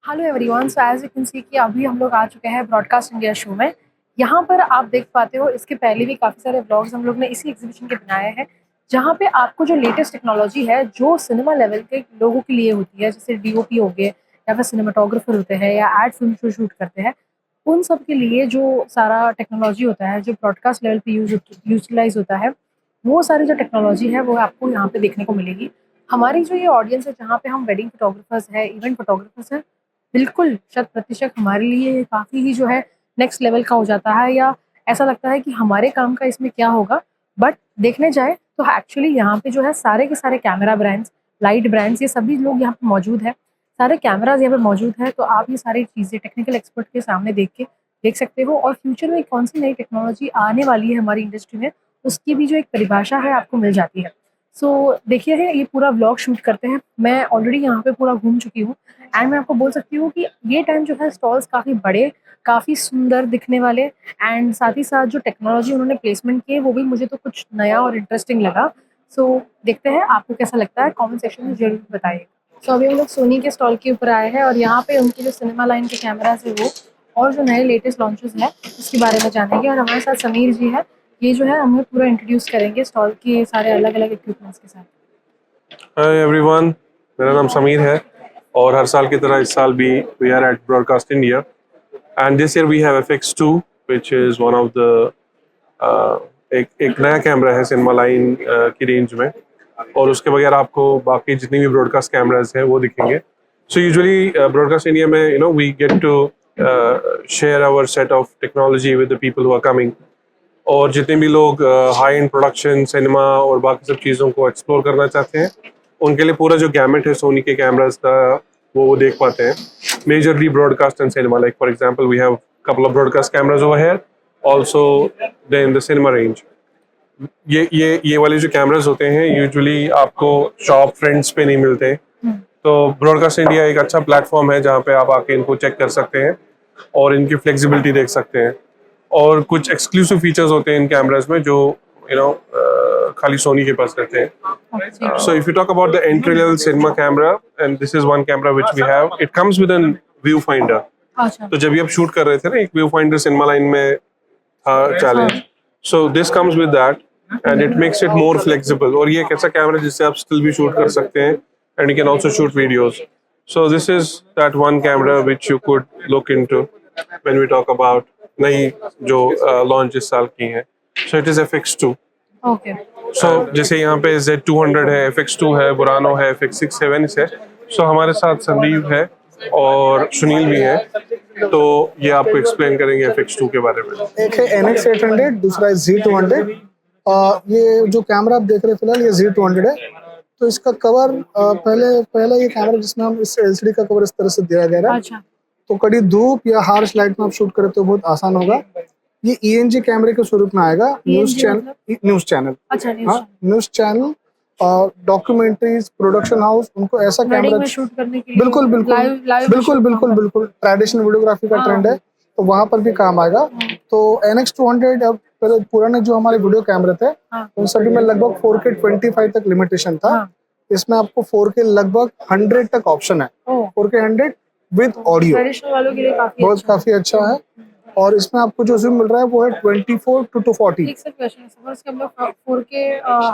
Hello everyone, so as you can see कि अभी हम लोग आ चुके हैं ब्रॉडकास्ट इंडिया शो में। यहाँ पर आप देख पाते हो, इसके पहले भी काफ़ी सारे व्लॉग्स हम लोग ने इसी एग्जीबिशन के बनाए हैं, जहाँ पे आपको जो लेटेस्ट टेक्नोलॉजी है जो सिनेमा लेवल के लोगों के लिए होती है, जैसे डीओपी हो गए या फिर सिनेमाटोग्राफर होते हैं या एड फिल्म शो शूट करते हैं, उन सब के लिए जो सारा टेक्नोलॉजी होता है जो ब्रॉडकास्ट लेवल पे यूटिलाइज होता है, वो सारी जो टेक्नोलॉजी है वो आपको यहाँ पे देखने को मिलेगी। हमारी जो ये ऑडियंस है, जहाँ पे हम वेडिंग फोटोग्राफर्स हैं, इवेंट फोटोग्राफर्स हैं, बिल्कुल, शत प्रतिशत हमारे लिए काफ़ी ही जो है नेक्स्ट लेवल का हो जाता है, या ऐसा लगता है कि हमारे काम का इसमें क्या होगा। बट देखने जाए तो एक्चुअली यहाँ पे जो है सारे के सारे कैमरा ब्रांड्स, लाइट ब्रांड्स, ये सभी लोग यहाँ पे मौजूद हैं। सारे कैमराज़ यहाँ पे मौजूद हैं, तो आप ये सारी चीज़ें टेक्निकल एक्सपर्ट के सामने देख सकते हो, और फ्यूचर में कौन-सी नई टेक्नोलॉजी आने वाली है हमारी इंडस्ट्री में, उसकी भी जो एक परिभाषा है आपको मिल जाती है। सो देखिए है, ये पूरा व्लॉग शूट करते हैं। मैं ऑलरेडी यहाँ पे पूरा घूम चुकी हूँ, एंड मैं आपको बोल सकती हूँ कि ये टाइम जो है स्टॉल्स काफ़ी बड़े, काफ़ी सुंदर दिखने वाले, एंड साथ ही साथ जो टेक्नोलॉजी उन्होंने प्लेसमेंट किए वो भी मुझे तो कुछ नया और इंटरेस्टिंग लगा। सो देखते हैं आपको कैसा लगता है, कमेंट सेक्शन में ज़रूर बताइएगा। सो अभी हम लोग सोनी के स्टॉल के ऊपर आए हैं, और यहाँ पे उनकी जो सिनेमा लाइन के कैमराज़ है वो, और जो नए लेटेस्ट लॉन्चेस हैं उसके बारे में जानेंगे, और हमारे साथ समीर जी है। ये जो है हमें पूरा इंट्रोड्यूस करेंगे स्टॉल के सारे अलग-अलग इक्विपमेंट्स के साथ। हाय एवरीवन, मेरा नाम समीर है और हर साल की तरह इस साल भी we are at broadcast India and this year we have FX2 which is one of the एक नया कैमरा है सिनेमा लाइन की रेंज में, और उसके बगैर आपको बाकी जितनी भी ब्रॉडकास्ट कैमराज हैं वो दिखेंगे। सो यूजुअली ब्रॉडकास्ट इंडिया में we get to share our set of technology with the people who are coming, और जितने भी लोग हाई एंड प्रोडक्शन, सिनेमा और बाकी सब चीज़ों को एक्सप्लोर करना चाहते हैं, उनके लिए पूरा जो गैमेट है सोनी के कैमरास का वो देख पाते हैं। Majorly broadcast and cinema, like for example we have couple of broadcast cameras over here, also in the cinema range. ये वाले जो कैमरास होते हैं यूजुअली आपको शॉप फ्रेंड्स पे नहीं मिलते, तो ब्रॉडकास्ट इंडिया एक अच्छा प्लेटफॉर्म है जहाँ पे आप आके इनको चेक कर सकते हैं और इनकी फ्लेक्सिबिलिटी देख सकते हैं, और कुछ एक्सक्लूसिव फीचर्स होते हैं इन कैमरास में जो खाली सोनी के पास रहते हैं। So if you talk about the entry level cinema camera, and this is one camera which we have, it comes with an viewfinder. तो जब भी आप शूट कर रहे थे ना, एक व्यू फाइंडर सिनेमा लाइन में था challenge, so this comes with that and it makes it more flexible. और ये एक ऐसा कैमरा जिससे आप स्टिल भी शूट कर सकते हैं and you can also shoot videos. So this is that one camera which you could look into when we talk about नई जो लॉन्च इस साल की है। So it is FX2। Okay. So जैसे यहाँ पे Z200 है, FX2 है, बुरानो है, FX6-7 है। सो हमारे साथ संदीप है और सुनील भी है, तो ये आपको एक्सप्लेन करेंगे FX2 के बारे में। एक है NX800, दूसरा है Z200। ये जो कैमरा आप देख रहे हैं फिलहाल, ये Z200 है। तो इसका कवर पहला ये कैमरा जिसमें हम इस LCD का कवर इस तरह से दिया गया है। अच्छा। तो कड़ी धूप या हार्श लाइट में आप शूट करें तो बहुत आसान होगा। ये ENG कैमरे के स्वरूप में आएगा। न्यूज चैनल अच्छा, news channel, documentaries, production house, उनको ऐसा कैमरा में शूट करने के लिए बिल्कुल ट्रेडिशनल वीडियोग्राफी का ट्रेंड है, तो वहां पर भी काम आएगा। तो NX200 अब पहले पुराने जो हमारे वीडियो कैमरे थे उन सभी में लगभग 4K 25 तक लिमिटेशन था। इसमें आपको 4K लगभग 100 तक ऑप्शन है। 4K 100 विद ऑडियो ट्रेडिशनल वालों के लिए काफी अच्छा है। और इसमें आपको जो जूम मिल रहा है वो है 24:240। एक से क्वेश्चन है, सपोज कि हम लोग 4K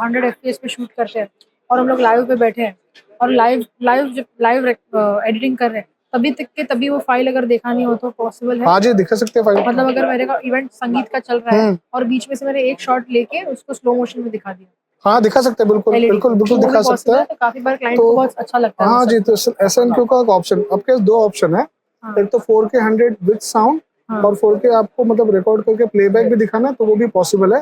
100 FPS पे शूट करते हैं और हम लोग लाइव पे बैठे हैं, और लाइव एडिटिंग कर रहे हैं, तभी वो फाइल अगर देखा नहीं हो तो पॉसिबल है? हाँ जी, दिखा सकते हैं फाइल। मतलब अगर मेरे का इवेंट संगीत का चल रहा है और बीच में से मैंने एक शॉट लेके उसको स्लो मोशन में दिखा दिया, हाँ दिखा सकते हैं, बिल्कुल दिखा सकते हैं। तो काफी बार क्लाइंट को बहुत अच्छा लगता है। हाँ जी, तो SNQ का ऑप्शन, आपके पास दो ऑप्शन है। एक तो 4K 100 विद साउंड, और 4K आपको मतलब रिकॉर्ड करके प्लेबैक भी दिखाना तो वो भी पॉसिबल है।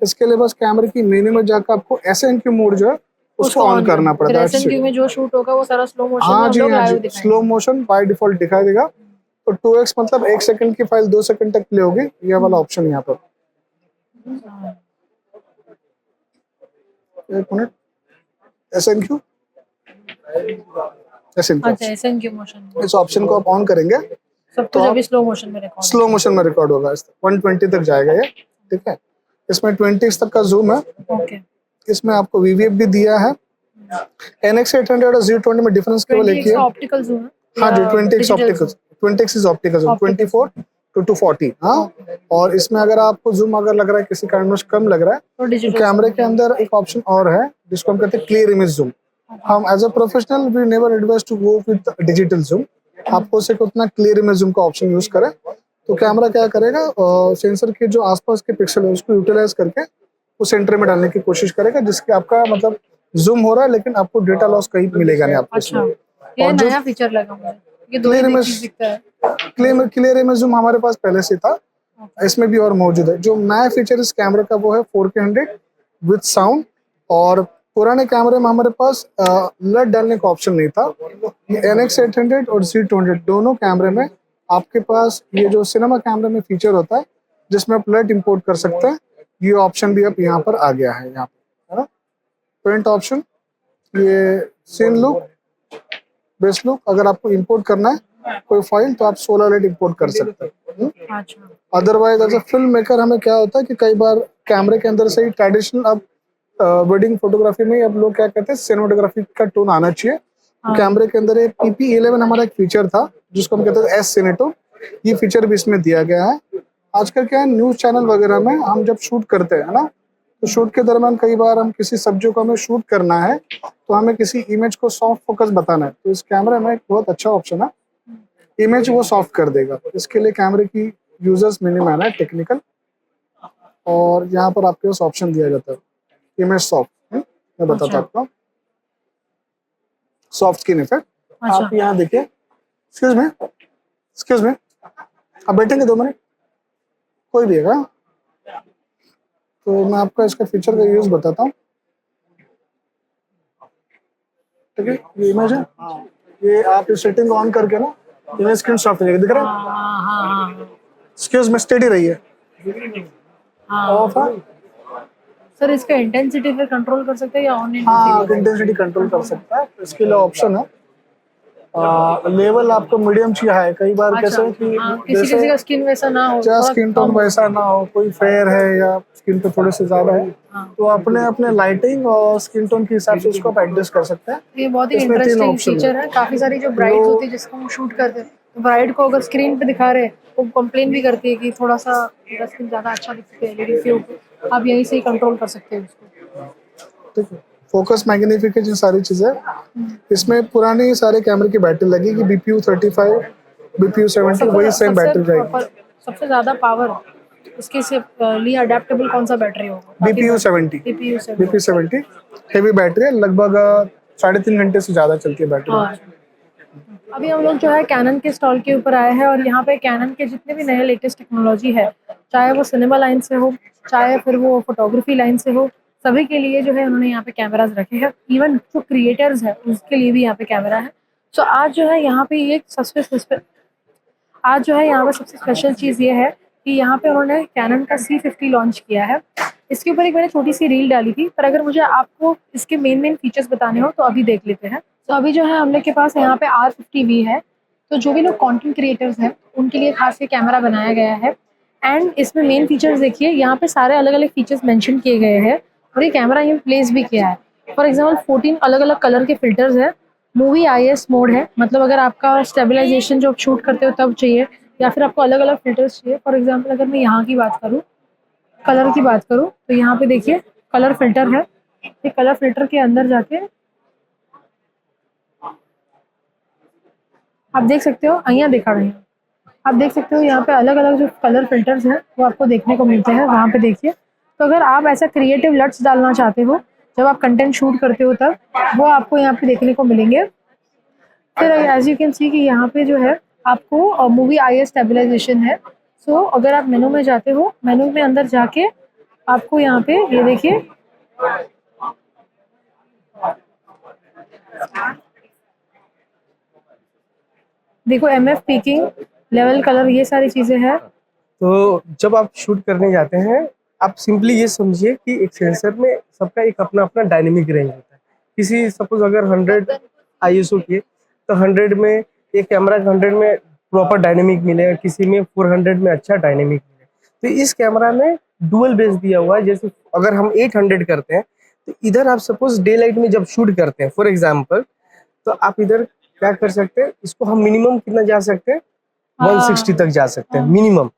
इसके लिए बस कैमरे की मेन्यू में जाकर आपको SNQ मोड जो है उसको ऑन करना पड़ता है। SNQ में जो शूट होगा वो सारा स्लो मोशन हाँ जी, स्लो मोशन बाय डिफॉल्ट दिखाई देगा। तो 2x मतलब 1 सेकंड की फाइल 2 सेकंड तक प्ले होगी, ये वाला ऑप्शन यहाँ पर। एक मिनट, SNQ मोशन, इस ऑप्शन को आप ऑन करेंगे सब कुछ अभी स्लो मोशन में रिकॉर्ड होगा। 120 तक जाएगा ये, ठीक है। इसमें 20x तक का जूम है। ओके। इसमें आपको VVF भी दिया है। NX800 और Z200 में डिफरेंस केवल एक ही है, ऑप्टिकल जूम है। हाँ जी, 20x optical, 20x optical, 24 to 240। हाँ, और इसमें अगर आपको जूम अगर लग रहा है किसी कारणवश कम लग रहा है तो तो डिजिटल कैमरे के अंदर एक ऑप्शन और है जिसको हम कहते हैं क्लियर इमेज जूम। हम as a professional we never advise to go with digital zoom. आपको सिर्फ उतना क्लियर इमेज जूम का ऑप्शन यूज करें तो कैमरा क्या करेगा, सेंसर के जो आसपास के पिक्सल है उसको यूटिलाइज करके वो सेंटर में डालने की कोशिश करेगा, जिसके आपका मतलब जूम हो रहा है लेकिन आपको डेटा लॉस कहीं मिलेगा नहीं आपको अच्छा, इसमें। ये और जो नया फीचर लगा मुझे, ये दो ही क्लियर इमेज चीज दिखता है। क्लियर इमेज जूम हमारे पास पहले से था, इसमें भी और मौजूद है। जो नया फीचर इस कैमरे का वो है 4K 100 विद साउंड। और पुराने कैमरे में हमारे पास लट डालने का ऑप्शन नहीं था। ये NX800 और Z200 दोनों कैमरे में आपके पास ये जो सिनेमा कैमरे में फीचर होता है जिसमें आप लट इंपोर्ट कर सकते हैं, ये ऑप्शन भी अब यहाँ पर आ गया है। यहाँ पर है ना, प्रिंट ऑप्शन, ये सीन लुक, बेस लुक, अगर आपको इंपोर्ट करना है कोई फाइल तो आप 16 लाइट इंपोर्ट कर सकते हैं। अच्छा, otherwise as a filmmaker हमें क्या होता है कि कई बार कैमरे के अंदर से ही ट्रेडिशनल, अब वेडिंग फोटोग्राफी में अब लोग क्या कहते हैं सिनेमेटोग्राफी का टोन आना चाहिए। तो कैमरे के अंदर एक PP11 हमारा एक फीचर था जिसको हम कहते हैं एस सिनेटो, ये फीचर भी इसमें दिया गया है। आजकल क्या है, न्यूज चैनल वगैरह में हम जब शूट करते हैं ना, तो शूट के दरमियान कई बार हम किसी सब्जेक्ट को हमें शूट करना है तो हमें किसी इमेज को सॉफ्ट फोकस बताना है, तो इस कैमरे में एक बहुत अच्छा ऑप्शन है, इमेज वो सॉफ्ट कर देगा। इसके लिए कैमरे की यूजर्स मिनिमम है टेक्निकल, और यहाँ पर आपके पास ऑप्शन दिया जाता है इमेज सॉफ्ट। मैं बताता हूँ आपको सॉफ्ट स्किन इफेक्ट। आप यहाँ देखिए, एक्सक्यूज में आप बैठेंगे 2 मिनट, कोई भी है तो मैं आपको इसका फीचर का यूज बताता हूँ। ठीक है, ये इमेज है, ये आप इस सेटिंग को ऑन करके ना इमेज स्क्रीन सॉफ्ट हो जाएगी, दिख रहा है। एक्सक्यूज में स्टेडी रही है, ऑफ है। सर इसका इंटेंसिटी फिर कंट्रोल कर सकते हैं या ऑन? हाँ, इंटेंसिटी कंट्रोल कर सकता है, इसके लिए ऑप्शन है। लेवल आपको मीडियम चाहिए है, कई बार कैसे कि किसी का स्किन वैसा ना हो, क्या स्किन टोन वैसा ना हो, कोई फेयर है या स्किन पे थोड़े से ज्यादा है, तो अपने अपने लाइटिंग और स्किन टोन के हिसाब से उसको आप एडजस्ट कर सकते हैं। ये बहुत ही इंटरेस्टिंग फीचर है। काफी सारी जो ब्राइड होती है जिसको हम शूट करते हैं, तो ब्राइड को अगर स्क्रीन पे दिखा रहे वो कंप्लेन भी करती है कि थोड़ा सा मेरा स्किन ज्यादा अच्छा दिखता है, लेकिन फिर आप यहीं से ही कंट्रोल कर सकते हैं उसको। ठीक है, फोकस, मैग्निफिकेशन, सारी चीजें इसमें। पुरानी सारे कैमरे की बैटरी लगेगी BPU 35, BPU 70, वही सेम बैटरी जाएगी। सबसे ज्यादा पावर इसके से लिए अडेप्टेबल कौन सा बैटरी होगा? BPU 70 हेवी बैटरी है, लगभग 3.5 घंटे से ज्यादा चलती है बैटरी। अभी हम लोग जो है कैनन के स्टॉल के ऊपर आए हैं और यहाँ पे कैनन के जितने भी नए लेटेस्ट टेक्नोलॉजी है, चाहे वो सिनेमा लाइन से हो, चाहे फिर वो फोटोग्राफी लाइन से हो, सभी के लिए जो है उन्होंने यहाँ पे कैमराज रखे हैं। इवन जो क्रिएटर्स है उसके लिए भी यहाँ पे कैमरा है। सो आज जो है यहाँ पे ये सबसे स्पेशल चीज़ ये है कि यहाँ पे उन्होंने कैनन का C50 लॉन्च किया है। इसके ऊपर एक मैंने छोटी सी रील डाली थी, पर अगर मुझे आपको इसके मेन फीचर्स बताने हो तो अभी देख लेते हैं। तो अभी जो है हम लोग के पास यहाँ पे R50V है, तो जो भी लोग कंटेंट क्रिएटर्स हैं उनके लिए खास ये कैमरा बनाया गया है। एंड इसमें मेन फीचर्स देखिए, यहाँ पे सारे अलग अलग फीचर्स मेंशन किए गए हैं और ये कैमरा यहाँ प्लेस भी किया है। फॉर एग्जाम्पल 14 अलग अलग कलर के फिल्टर्स है, मूवी IS मोड है, मतलब अगर आपका स्टेबलाइजेशन जो शूट करते हो तब चाहिए, या फिर आपको अलग अलग फिल्टर्स चाहिए। फॉर एग्जाम्पल अगर मैं यहाँ की बात करूँ, कलर की बात करूँ, तो यहाँ पे देखिए कलर फिल्टर है। ये कलर फिल्टर के अंदर जाके आप देख सकते हो, यहाँ दिखा रहे हैं, आप देख सकते हो यहाँ पे अलग अलग जो कलर फिल्टर्स हैं वो आपको देखने को मिलते हैं। वहाँ पे देखिए, तो अगर आप ऐसा क्रिएटिव लट्स डालना चाहते हो जब आप कंटेंट शूट करते हो तब वो आपको यहाँ पे देखने को मिलेंगे। फिर एज यू कैन सी कि यहाँ पे जो है आपको मूवी IS स्टेबलाइजेशन है। सो अगर आप मेनू में जाते हो, मेनू में अंदर जाके आपको यहाँ पे ये देखिए देखो MF पीकिंग, लेवल कलर, ये सारी चीजें हैं। तो जब आप शूट करने जाते हैं, आप सिंपली ये समझिए कि एक सेंसर में सबका एक अपना अपना डायनेमिक रेंज होता है। किसी सपोज अगर 100 ISO की तो 100 में एक कैमरा 100 में प्रॉपर डायनेमिक मिलेगा, किसी में 400 में अच्छा डायनेमिक मिलेगा। तो इस कैमरा में डुअल बेस दिया हुआ है। जैसे अगर हम 800 करते हैं तो इधर आप सपोज डे लाइट में जब शूट करते हैं फॉर एग्जाम्पल, तो आप इधर क्या कर सकते हैं, इसको हम मिनिमम कितना जा सकते हैं, हाँ। 160 तक जा सकते हैं हाँ। मिनिमम।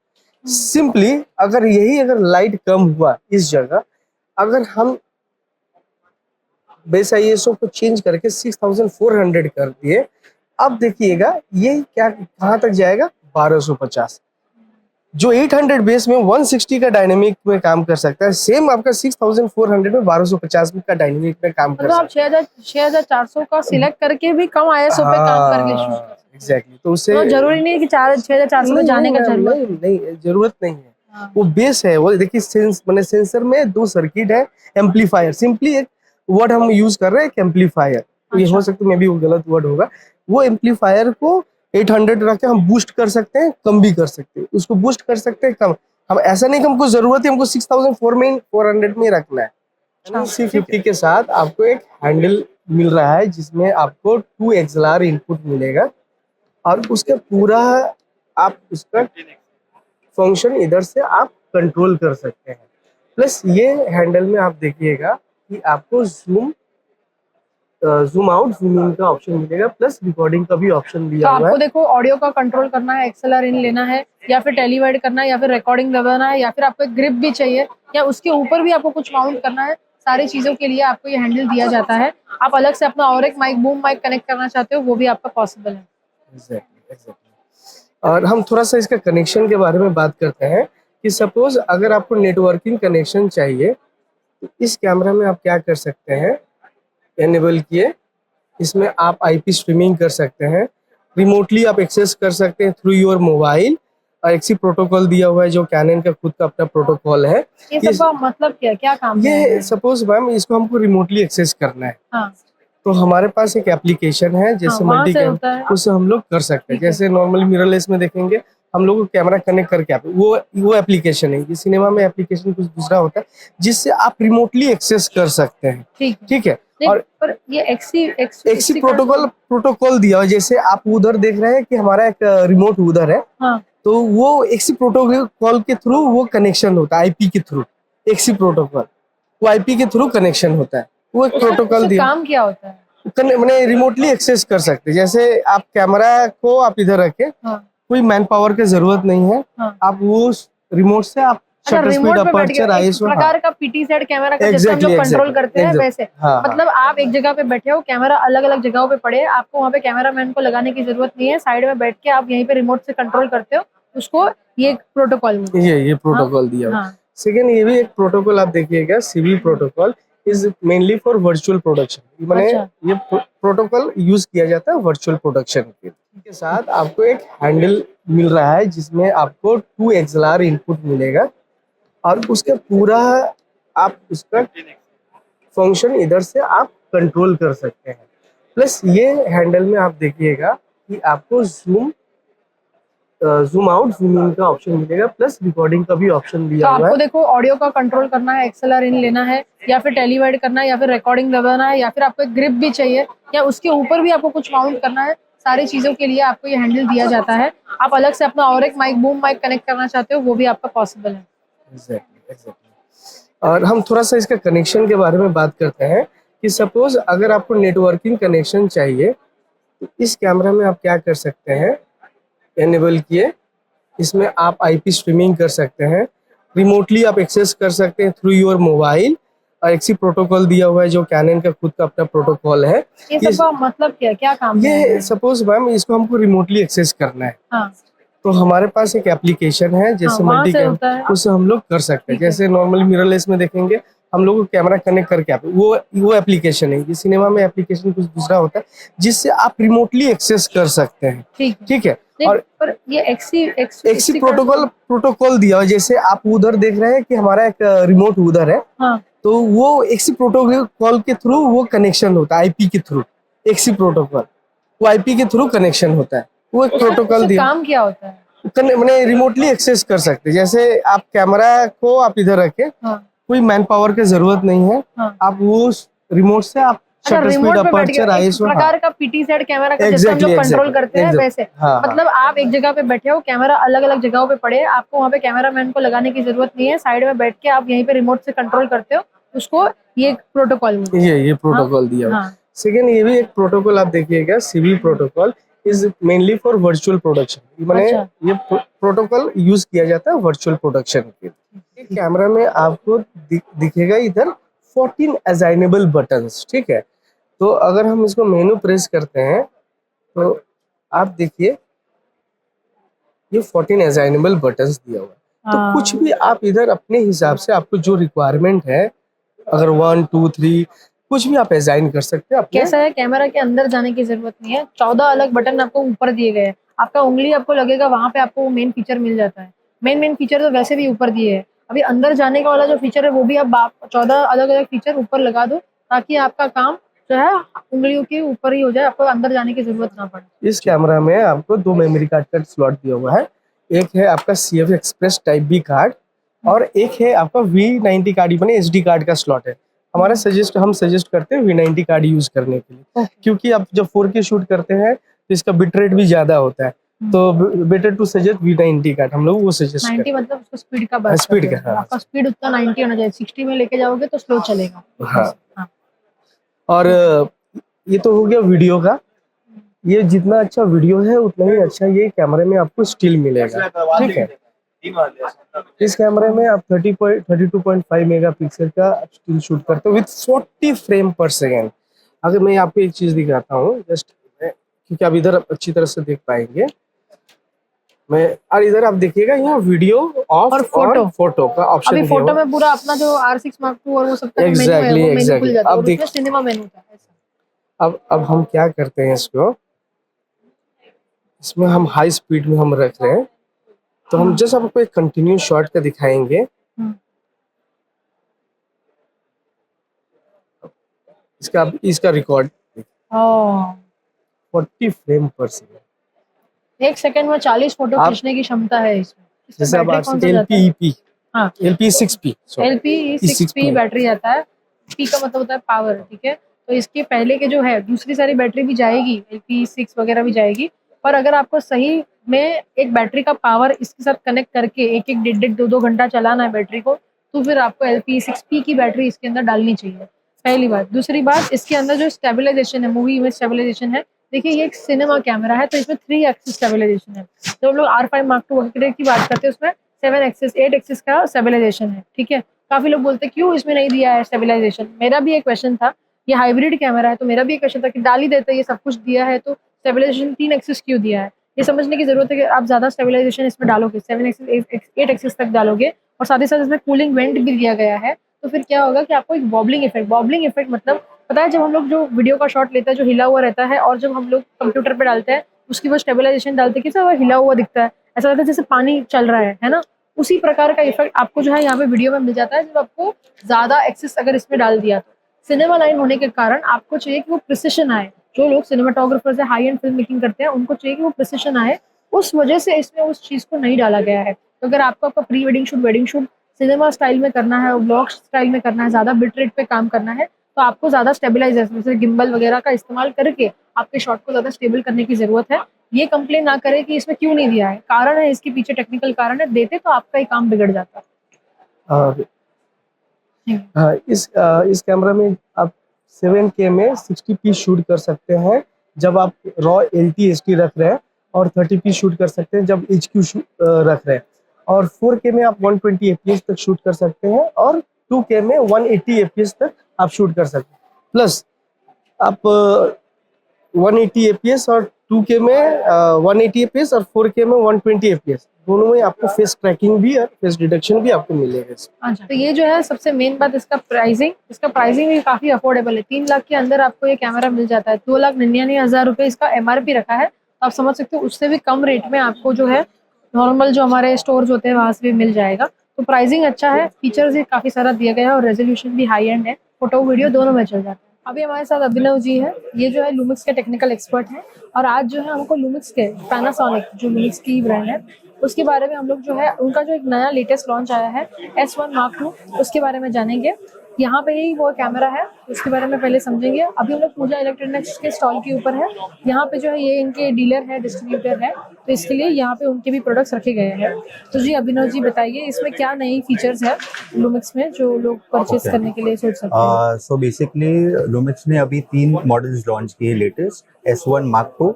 सिंपली अगर लाइट कम हुआ इस जगह, अगर हम बेस आईएसओ को चेंज करके 6400 कर दिए, अब देखिएगा ये क्या कहाँ तक जाएगा, 1250। जो 800 बेस में 160 का डायनेमिक में काम कर सकता है, सेम आपका 6400 में 1250 का डायनेमिक में काम कर मतलब आप सकता है। 6400 का सिलेक्ट करके भी कम आईएसओ पे काम करके शूट कर सकते हैं। एग्जैक्टली, तो उससे तो जरूरी नहीं है कि 6400 पे जाने का जरूरत है। नहीं जरूरत नहीं है। हाँ। वो बेस है, वो देखिए सेंसर में 2 सर्किट है, एम्पलीफायर, सिंपली एक वर्ड हम यूज कर रहे हैं, एक एम्पलीफायर। तो ये हो अच्छा। सकता है मे बी वो गलत वर्ड होगा। वो एम्पलीफायर को 800 रख के हम बूस्ट कर सकते हैं, कम भी कर सकते हैं, उसको बूस्ट कर सकते हैं कम। हम ऐसा नहीं कि हमको जरूरत है हमको 6400 में रखना है। अच्छा। C50 के साथ आपको एक हैंडल मिल रहा है जिसमें आपको 2 XLR इनपुट मिलेगा, और उसके पूरा आप उसका फंक्शन इधर से आप कंट्रोल कर सकते हैं। प्लस ये हैंडल में आप देखिएगा कि आपको जूम आउट जूम इन का ऑप्शन मिलेगा, प्लस रिकॉर्डिंग का भी ऑप्शन तो दिया हुआ आपको है। देखो ऑडियो का कंट्रोल करना है, एक्सएलआर इन लेना है, या फिर टेलीवाइड करना है, या फिर रिकॉर्डिंग दबाना है, या फिर आपको एक ग्रिप भी चाहिए, या उसके ऊपर भी आपको कुछ माउंट करना है, सारी चीजों के लिए आपको ये हैंडल दिया जाता है। आप अलग से अपना और एक माइक, बूम माइक कनेक्ट करना चाहते हो, वो भी आपका पॉसिबल है। एग्जैक्टली। और हम थोड़ा सा इसका कनेक्शन के बारे में बात करते हैं कि सपोज अगर आपको नेटवर्किंग कनेक्शन चाहिए, तो इस कैमरा में आप क्या कर सकते हैं, एनेबल किए, इसमें आप आईपी स्ट्रीमिंग कर सकते हैं, रिमोटली आप एक्सेस कर सकते हैं थ्रू योर मोबाइल, और एक्सी प्रोटोकॉल दिया हुआ है जो कैनन का खुद का अपना प्रोटोकॉल है। ये सब का मतलब क्या है, क्या काम है? ये सपोज मैम इसको हमको रिमोटली एक्सेस करना है, हाँ। तो हमारे पास एक एप्लीकेशन है जैसे वहाँ मल्टी से कैम, होता है। उससे हम लोग कर सकते हैं। ठीक है। जैसे नॉर्मली मिररलेस में देखेंगे हम लोग को कैमरा कनेक्ट करके वो एप्लीकेशन है। ये सिनेमा में एप्लीकेशन कुछ दूसरा होता है जिससे आप रिमोटली एक्सेस कर सकते हैं। ठीक है। ठीक है। नहीं, और पर ये एक्सी प्रोटोकॉल दिया हुआ है, जैसे आप उधर देख रहे हैं कि हमारा एक रिमोट उधर है, हाँ। तो वो एक्सी प्रोटोकॉल के थ्रू वो कनेक्शन होता है, आईपी के थ्रू। एक्सी प्रोटोकॉल वो आईपी के थ्रू कनेक्शन होता है, वो एक प्रोटोकॉल उसका दिया, काम क्या होता है? मैंने रिमोटली एक्सेस कर सकते हैं। जैसे आप कैमरा को आप इधर रखे, हाँ। कोई मैन पावर की जरूरत नहीं है, हाँ। आप वो रिमोट से आप अच्छा, शटर स्पीड, रिमोट पे बैठ अपर्चर, गया, एक आईएसओ, प्रकार का पीटी सेट कैमरा का जैसे हम लोग कंट्रोल करते हैं वैसे। मतलब आप एक जगह पे बैठे हो, कैमरा अलग अलग जगहों पे पड़े, आपको वहाँ पे कैमरामैन को लगाने की जरूरत नहीं है, साइड में बैठ के आप यहीं पे रिमोट से कंट्रोल करते हो उसको। ये प्रोटोकॉल ये प्रोटोकॉल दिया हुआ है। हाँ। सेकेंड, ये भी एक प्रोटोकॉल आप देखिएगा, CV protocol is mainly for virtual production. मैंने अच्छा। ये प्रोटोकॉल यूज किया जाता है वर्चुअल प्रोडक्शन के साथ। आपको एक हैंडल मिल रहा है जिसमें आपको 2 XLR इनपुट मिलेगा, और उसके पूरा आप उसका फंक्शन इधर से आप कंट्रोल कर सकते हैं। प्लस ये हैंडल में आप देखिएगा कि आपको जूम आउट जूम इन का ऑप्शन मिलेगा, प्लस रिकॉर्डिंग का भी ऑप्शन तो दिया हुआ आपको है। देखो ऑडियो का कंट्रोल करना है, एक्सएलआर इन लेना है, या फिर टेलीवाइड करना है, या फिर रिकॉर्डिंग दबाना है, या फिर आपको एक ग्रिप भी चाहिए, या उसके ऊपर भी आपको कुछ माउंट करना है, सारी चीजों के लिए आपको ये हैंडल दिया जाता है। आप अलग से अपना और एक माइक, बूम माइक कनेक्ट करना चाहते हो, वो भी आपका पॉसिबल है। एग्जैक्टली। और हम थोड़ा सा इसका कनेक्शन के बारे में बात करते हैं कि सपोज अगर आपको नेटवर्किंग कनेक्शन चाहिए, तो इस कैमरा में आप क्या कर सकते हैं, एनेबल किए, इसमें आप आईपी स्ट्रीमिंग कर सकते हैं, रिमोटली आप एक्सेस कर सकते हैं थ्रू योर मोबाइल, और एक्सी प्रोटोकॉल दिया हुआ है जो कैनन का खुद का अपना प्रोटोकॉल है। ये सब का मतलब क्या है, क्या काम है? ये सपोज मैम इसको हमको रिमोटली एक्सेस करना है, हाँ। तो हमारे पास एक एप्लीकेशन है जैसे वहाँ मल्टी से कैम, होता है। उससे हम लोग कर सकते हैं। ठीक है। जैसे नॉर्मली मिररलेस में देखेंगे हम लोग को कैमरा कनेक्ट करके वो एप्लीकेशन है। ये सिनेमा में एप्लीकेशन कुछ दूसरा होता है जिससे आप रिमोटली एक्सेस कर सकते हैं। ठीक है। नहीं, और पर ये एक्सी प्रोटोकॉल दिया हुआ है, जैसे आप उधर देख रहे हैं कि हमारा एक रिमोट उधर है, हाँ। तो वो एक्सी प्रोटोकॉल के थ्रू वो कनेक्शन होता है, आईपी के थ्रू। एक्सी प्रोटोकॉल वो आईपी के थ्रू कनेक्शन होता है, वो एक प्रोटोकॉल उसका दिया, काम क्या होता है? मैंने रिमोटली एक्सेस कर सकते हैं। जैसे आप कैमरा को आप इधर रखे, हाँ। कोई मैन पावर की जरूरत नहीं है, हाँ। आप वो रिमोट से आप अच्छा, शटर स्पीड, रिमोट पे बैठ अपर्चर, गया, एक आईएसओ, प्रकार का पीटी सेट कैमरा का जैसे हम लोग कंट्रोल करते हैं वैसे। मतलब आप एक जगह पे बैठे हो, कैमरा अलग अलग जगहों पे पड़े, आपको वहाँ पे कैमरामैन को लगाने की जरूरत नहीं है, साइड में बैठ के आप यहीं पे रिमोट से कंट्रोल करते हो उसको। ये प्रोटोकॉल ये प्रोटोकॉल दिया हुआ है। सेकेंड ये भी एक प्रोटोकॉल आप देखिएगा, CV protocol is mainly for virtual production. माने अच्छा। ये प्रोटोकॉल यूज किया जाता है वर्चुअल प्रोडक्शन के लिए। कैमरा में आपको दिखेगा इधर 14 असाइनेबल बटन्स, ठीक है। तो अगर हम इसको मेनू प्रेस करते हैं तो आप देखिए ये 14 असाइनेबल बटन्स दिया हुआ है। तो कुछ भी आप इधर अपने हिसाब से आपको जो रिक्वायरमेंट है, अगर 1 2 3 कुछ भी आप असाइन कर सकते हैं अपने। कैसा है, कैमरा के अंदर जाने की जरूरत नहीं है, 14 अलग बटन आपको ऊपर दिए गए हैं। आपका उंगली आपको लगेगा वहां पे आपको मेन फीचर मिल जाता है। मेन फीचर तो वैसे भी ऊपर दिए है, अभी अंदर जाने का वाला जो फीचर है वो भी आप 14 अलग अलग फीचर ऊपर लगा दो, ताकि आपका काम जो है उंगलियों के ऊपर ही हो जाए, आपको अंदर जाने की जरूरत ना पड़े। इस कैमरा में आपको 2 मेमोरी कार्ड का स्लॉट दिया हुआ है। एक है आपका CF express type B card और एक है आपका V90 कार्ड, यानी SD कार्ड का स्लॉट है। हम सजेस्ट करते हैं V90 कार्ड यूज करने के लिए, क्योंकि आप जब 4K शूट करते हैं तो इसका बिट रेट भी ज्यादा होता है, तो better to suggest V90 card, हम लोग वो सजेस्ट 90 करते हैं। मतलब उसका स्पीड का बात स्पीड कर रहे का, हो। हाँ। आपका स्पीड उतना 90 होना चाहिए, 60 में लेके जाओगे तो स्लो चलेगा। हाँ। हाँ। और ये तो हो गया वीडियो का। ये जितना अच्छा वीडियो है उतना ही अच्छा ये कैमरे में आपको स्टिल मिलेगा, ठीक है। इस कैमरे में आप 32.5 मेगापिक्सल का स्टिल शूट करते हो विद 40 फ्रेम पर सेकेंड। अगर मैं आपको एक चीज दिखाता हूँ जस्ट, क्योंकि आप इधर अच्छी तरह से देख पाएंगे, और इधर आप देखिएगा यहाँ वीडियो ऑफ और फोटो का ऑप्शन अभी दिया फोटो हुआ है। में पूरा अपना जो R6 Mark II और वो सब का जो मेनू है Exactly, वो मेनू खुल exactly. जाता है, अब और उसमें सिनेमा मेनू था ऐसा। अब हम क्या करते हैं, इसमें हम हाई स्पीड में हम रख रहे हैं, तो हम जस्ट आपको एक कंटिन्यू शॉट का दिखाएंगे। इसका रिकॉर्ड 40 फ्रेम पर सेकेंड, 1 सेकंड में 40 फोटो खींचने की क्षमता है इसमें। जैसे अब बैटरी कौन सा जाता है? LPEP, हाँ, LP6P, LPE6P बैटरी आता है। P का मतलब होता है पावर, ठीक है। तो इसके पहले के जो है दूसरी सारी बैटरी भी जाएगी, LP6 वगैरह भी जाएगी, पर अगर आपको सही में एक बैटरी का पावर इसके साथ कनेक्ट करके एक एक 1.5-2 घंटा चलाना है बैटरी को, तो फिर आपको LP6P की बैटरी इसके अंदर डालनी चाहिए, पहली बात। दूसरी बात, इसके अंदर जो स्टेबलाइजेशन है, मूवी इमेज स्टेबलाइजेशन है, देखिए ये एक सिनेमा कैमरा है तो इसमें 3 एक्सिस स्टेबलाइजेशन है। जब हम लोग R5 Mark II की बात करते हैं उसमें 7 एक्सिस 8 एक्सिस का स्टेबलाइजेशन है, ठीक है। काफी लोग बोलते हैं क्यों इसमें नहीं दिया है स्टेबलाइजेशन, मेरा भी एक क्वेश्चन था। ये हाइब्रिड कैमरा है तो मेरा भी एक क्वेश्चन था कि डाल ही देते, ये सब कुछ दिया है तो स्टेबलाइजेशन 3 एक्सिस क्यों दिया है। ये समझने की जरूरत है कि आप ज्यादा स्टेबलाइजेशन इसमें डालोगे, 7 एक्सिस 8 एक्सिस तक डालोगे, और साथ ही साथ इसमें कूलिंग वेंट भी दिया गया है, तो फिर क्या होगा कि आपको एक वॉबलिंग इफेक्ट मतलब पता है, जब हम लोग जो वीडियो का शॉट लेते हैं जो हिला हुआ रहता है, और जब हम लोग कंप्यूटर पे डालते हैं उसकी वो स्टेबलाइजेशन डालते हैं कि वो हिला हुआ दिखता है, ऐसा लगता है जैसे पानी चल रहा है ना। उसी प्रकार का इफेक्ट आपको जो है यहाँ पे वीडियो में मिल जाता है जब आपको ज्यादा एक्सेस अगर इसमें डाल दिया तो। सिनेमा लाइन होने के कारण आपको चाहिए कि वो प्रिसिशन आए, जो लोग सिनेमाटोग्राफर्स है, हाई एंड फिल्म मेकिंग करते हैं, उनको चाहिए कि वो प्रिसिशन आए, उस वजह से इसमें उस चीज को नहीं डाला गया है। तो अगर आपको आपका pre wedding shoot cinema style में करना है, व्लॉग स्टाइल में करना है, ज्यादा बिट रेट पे काम करना है, तो आपको ज्यादा स्टेबलाइजर जैसे गिम्बल वगैरह का इस्तेमाल करके आपके शॉट को ज्यादा स्टेबल करने की जरूरत है। ये कंप्लेन ना करें कि इसमें क्यों नहीं दिया है, कारण है इसके पीछे टेक्निकल कारण है, देते तो आपका ही काम बिगड़ जाता। और इस कैमरा में आप 7K में 60p शूट कर सकते हैं जब आप रॉ LT HD रख रहे हैं, और 30p शूट कर सकते हैं जब HQ रख रहे हैं, और 4K में आप 120 fps तक शूट कर सकते हैं, और 2K में 180 fps तक आप शूट कर सकते हैं। प्लस आप 180 fps और 2K में 180 fps और 4K में 120 fps दोनों में आपको फेस ट्रैकिंग भी और फेस डिटेक्शन भी आपको मिलेगा। अच्छा, तो ये जो है सबसे मेन बात, इसका प्राइसिंग भी काफी अफोर्डेबल है। 3 लाख के अंदर आपको ये कैमरा मिल जाता है। 2,99,000 रुपए इसका MRP रखा है, तो आप समझ सकते हो उससे भी कम रेट में आपको जो है नॉर्मल जो हमारे स्टोर्स होते हैं वहां से भी मिल जाएगा। तो प्राइसिंग अच्छा है, फीचर्स भी काफी सारा दिया गया है, और रेजोल्यूशन भी हाई एंड है, फोटो वीडियो दोनों में चल जाता है। अभी हमारे साथ अभिनव जी है, ये जो है लुमिक्स के टेक्निकल एक्सपर्ट हैं, और आज जो है हमको लुमिक्स के पैनासोनिक जो लुमिक्स की ब्रांड है उसके बारे में हम लोग जो है उनका जो एक नया लेटेस्ट लॉन्च आया है S1 Mark II, उसके बारे में जानेंगे। यहाँ पे ही वो कैमरा है, उसके बारे में पहले समझेंगे। अभी हम लोग पूजा इलेक्ट्रॉनिक्स के स्टॉल के ऊपर है। यहाँ पे जो है ये इनके डीलर है, डिस्ट्रीब्यूटर है, तो इसके लिए यहाँ पे उनके भी प्रोडक्ट्स रखे गए हैं। तो जी अभिनव जी बताइए इसमें क्या नई फीचर्स है लुमिक्स में जो लोग परचेज करने के लिए सोच सकते हैं। सो बेसिकली लुमिक्स ने अभी 3 मॉडल्स लॉन्च किए latest, S1 Mark II,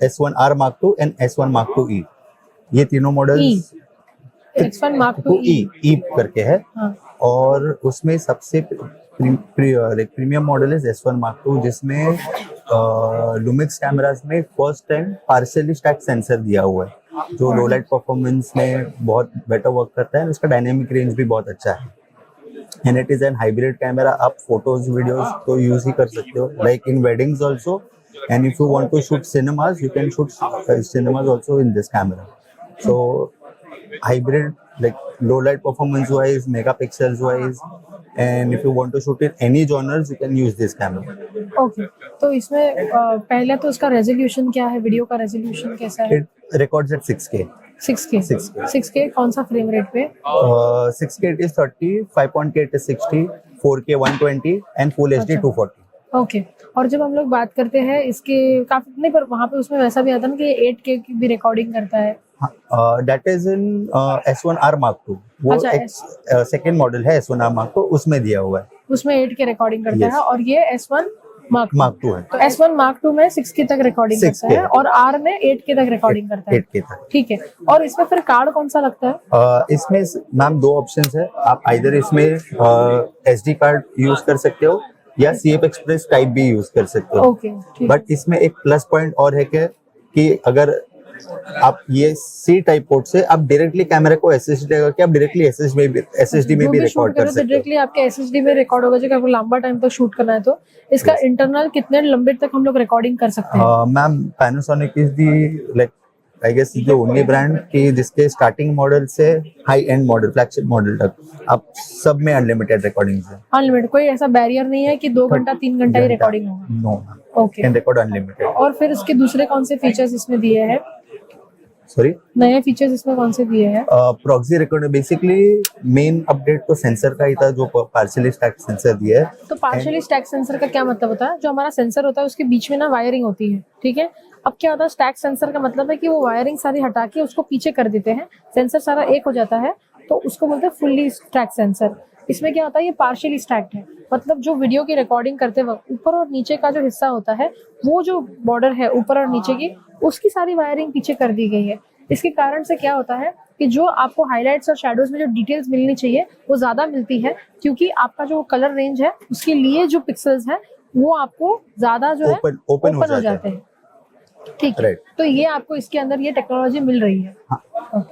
S1R Mark II and S1 Mark II E। ये तीनों models X1 Mark II E करके है। हाँ। और उसमें सबसे प्रीमियम मॉडल है S1 Mark II, जिसमें लुमिक्स कैमरास में first time partially stacked sensor दिया हुआ है, जो लो लाइट परफॉर्मेंस में बहुत बेटर वर्क करता है। उसका डायनेमिक रेंज भी बहुत अच्छा है and it is an hybrid camera. आप फोटोज वीडियोस तो यूज ही कर सकते हो, like in weddings also, and if you want to shoot cinemas you can shoot cinemas also in this camera. So hybrid, like low light performance wise, megapixels wise, and if you want to shoot in any genres you can use this camera. Okay तो इसमें पहले तो उसका resolution क्या है, video का resolution कैसा है? It records at 6K. 6K 6K कौन सा फ्रेम रेट पे? 6K it is 30, 5.8 it is 60, 4K 120 and Full HD 240. Okay और जब हम लोग बात करते हैं इसके काफी नहीं, पर वहाँ पे उसमें वैसा भी आता है ना कि 8K की भी रिकॉर्डिंग करता है। That is in S1R Mark II. वो अच्छा, एक सेकेंड मॉडल है S1R Mark II, उसमें दिया हुआ है, उसमें 8K रिकॉर्डिंग करता Yes. है। और ये S1 Mark II है, तो S1 Mark II में 6K तक रिकॉर्डिंग करता 6K है और R में 8K तक रिकॉर्डिंग करता है। 8K तक। ठीक है, और इसमें फिर कार्ड कौन सा लगता है? इसमें मैम 2 ऑप्शंस है। आप आइदर इसमें SD कार्ड यूज कर सकते हो या CF एक्सप्रेस टाइप भी यूज कर सकते हो। ओके ठीक। बट इसमें एक प्लस पॉइंट और है कि अगर आप ये C टाइप पोर्ट से आप डायरेक्टली कैमरा को SSD लगा के आप डायरेक्टली SSD में भी रिकॉर्ड कर सकते हो। डायरेक्टली आपके SSD में रिकॉर्ड होगा, जो आपको लंबा टाइम तक शूट करना है तो इसका इंटरनल कितने लंबे तक हम लोग रिकॉर्डिंग कर सकते हैं? Ma'am Panasonic is the like I guess the only brand की जिसके स्टार्टिंग मॉडल से high end model, flagship model तक आप सब में अनलिमिटेड रिकॉर्डिंग है। अनलिमिटेड, कोई ऐसा बैरियर नहीं है कि 2 घंटा 3 घंटा ही रिकॉर्डिंग होगा? No, okay. Can record unlimited. और फिर इसके दूसरे कौन से फीचर्स इसमें दिए हैं? सॉरी, नए फीचर्स इसमें कौन से दिए हैं? Proxy record basically main update तो सेंसर का ही था, जो पार्शियली स्टैक्ड सेंसर दिया है। तो पार्शियली स्टैक सेंसर का क्या मतलब होता है? जो हमारा सेंसर होता है उसके बीच में ना वायरिंग होती है, ठीक है। अब क्या होता है स्टैक सेंसर का मतलब है कि वो वायरिंग सारी हटा के उसको पीछे कर देते हैं, सेंसर सारा एक हो जाता है, तो उसको बोलते हैं फुल्ली स्टैक सेंसर। इसमें क्या होता है, ये पार्शियली स्टैक्ड है, मतलब जो वीडियो की रिकॉर्डिंग करते वक्त ऊपर और नीचे का जो हिस्सा होता है, वो जो बॉर्डर है ऊपर और नीचे की, उसकी सारी वायरिंग पीछे कर दी गई है। इसके कारण से क्या होता है कि जो आपको हाइलाइट्स और शैडोज में जो डिटेल्स मिलनी चाहिए वो ज्यादा मिलती है, क्योंकि आपका जो कलर रेंज है उसके लिए जो पिक्सल्स है वो आपको ज्यादा जो है ओपन हो जाते हैं। ठीक है, Right. तो ये आपको इसके अंदर ये टेक्नोलॉजी मिल रही है।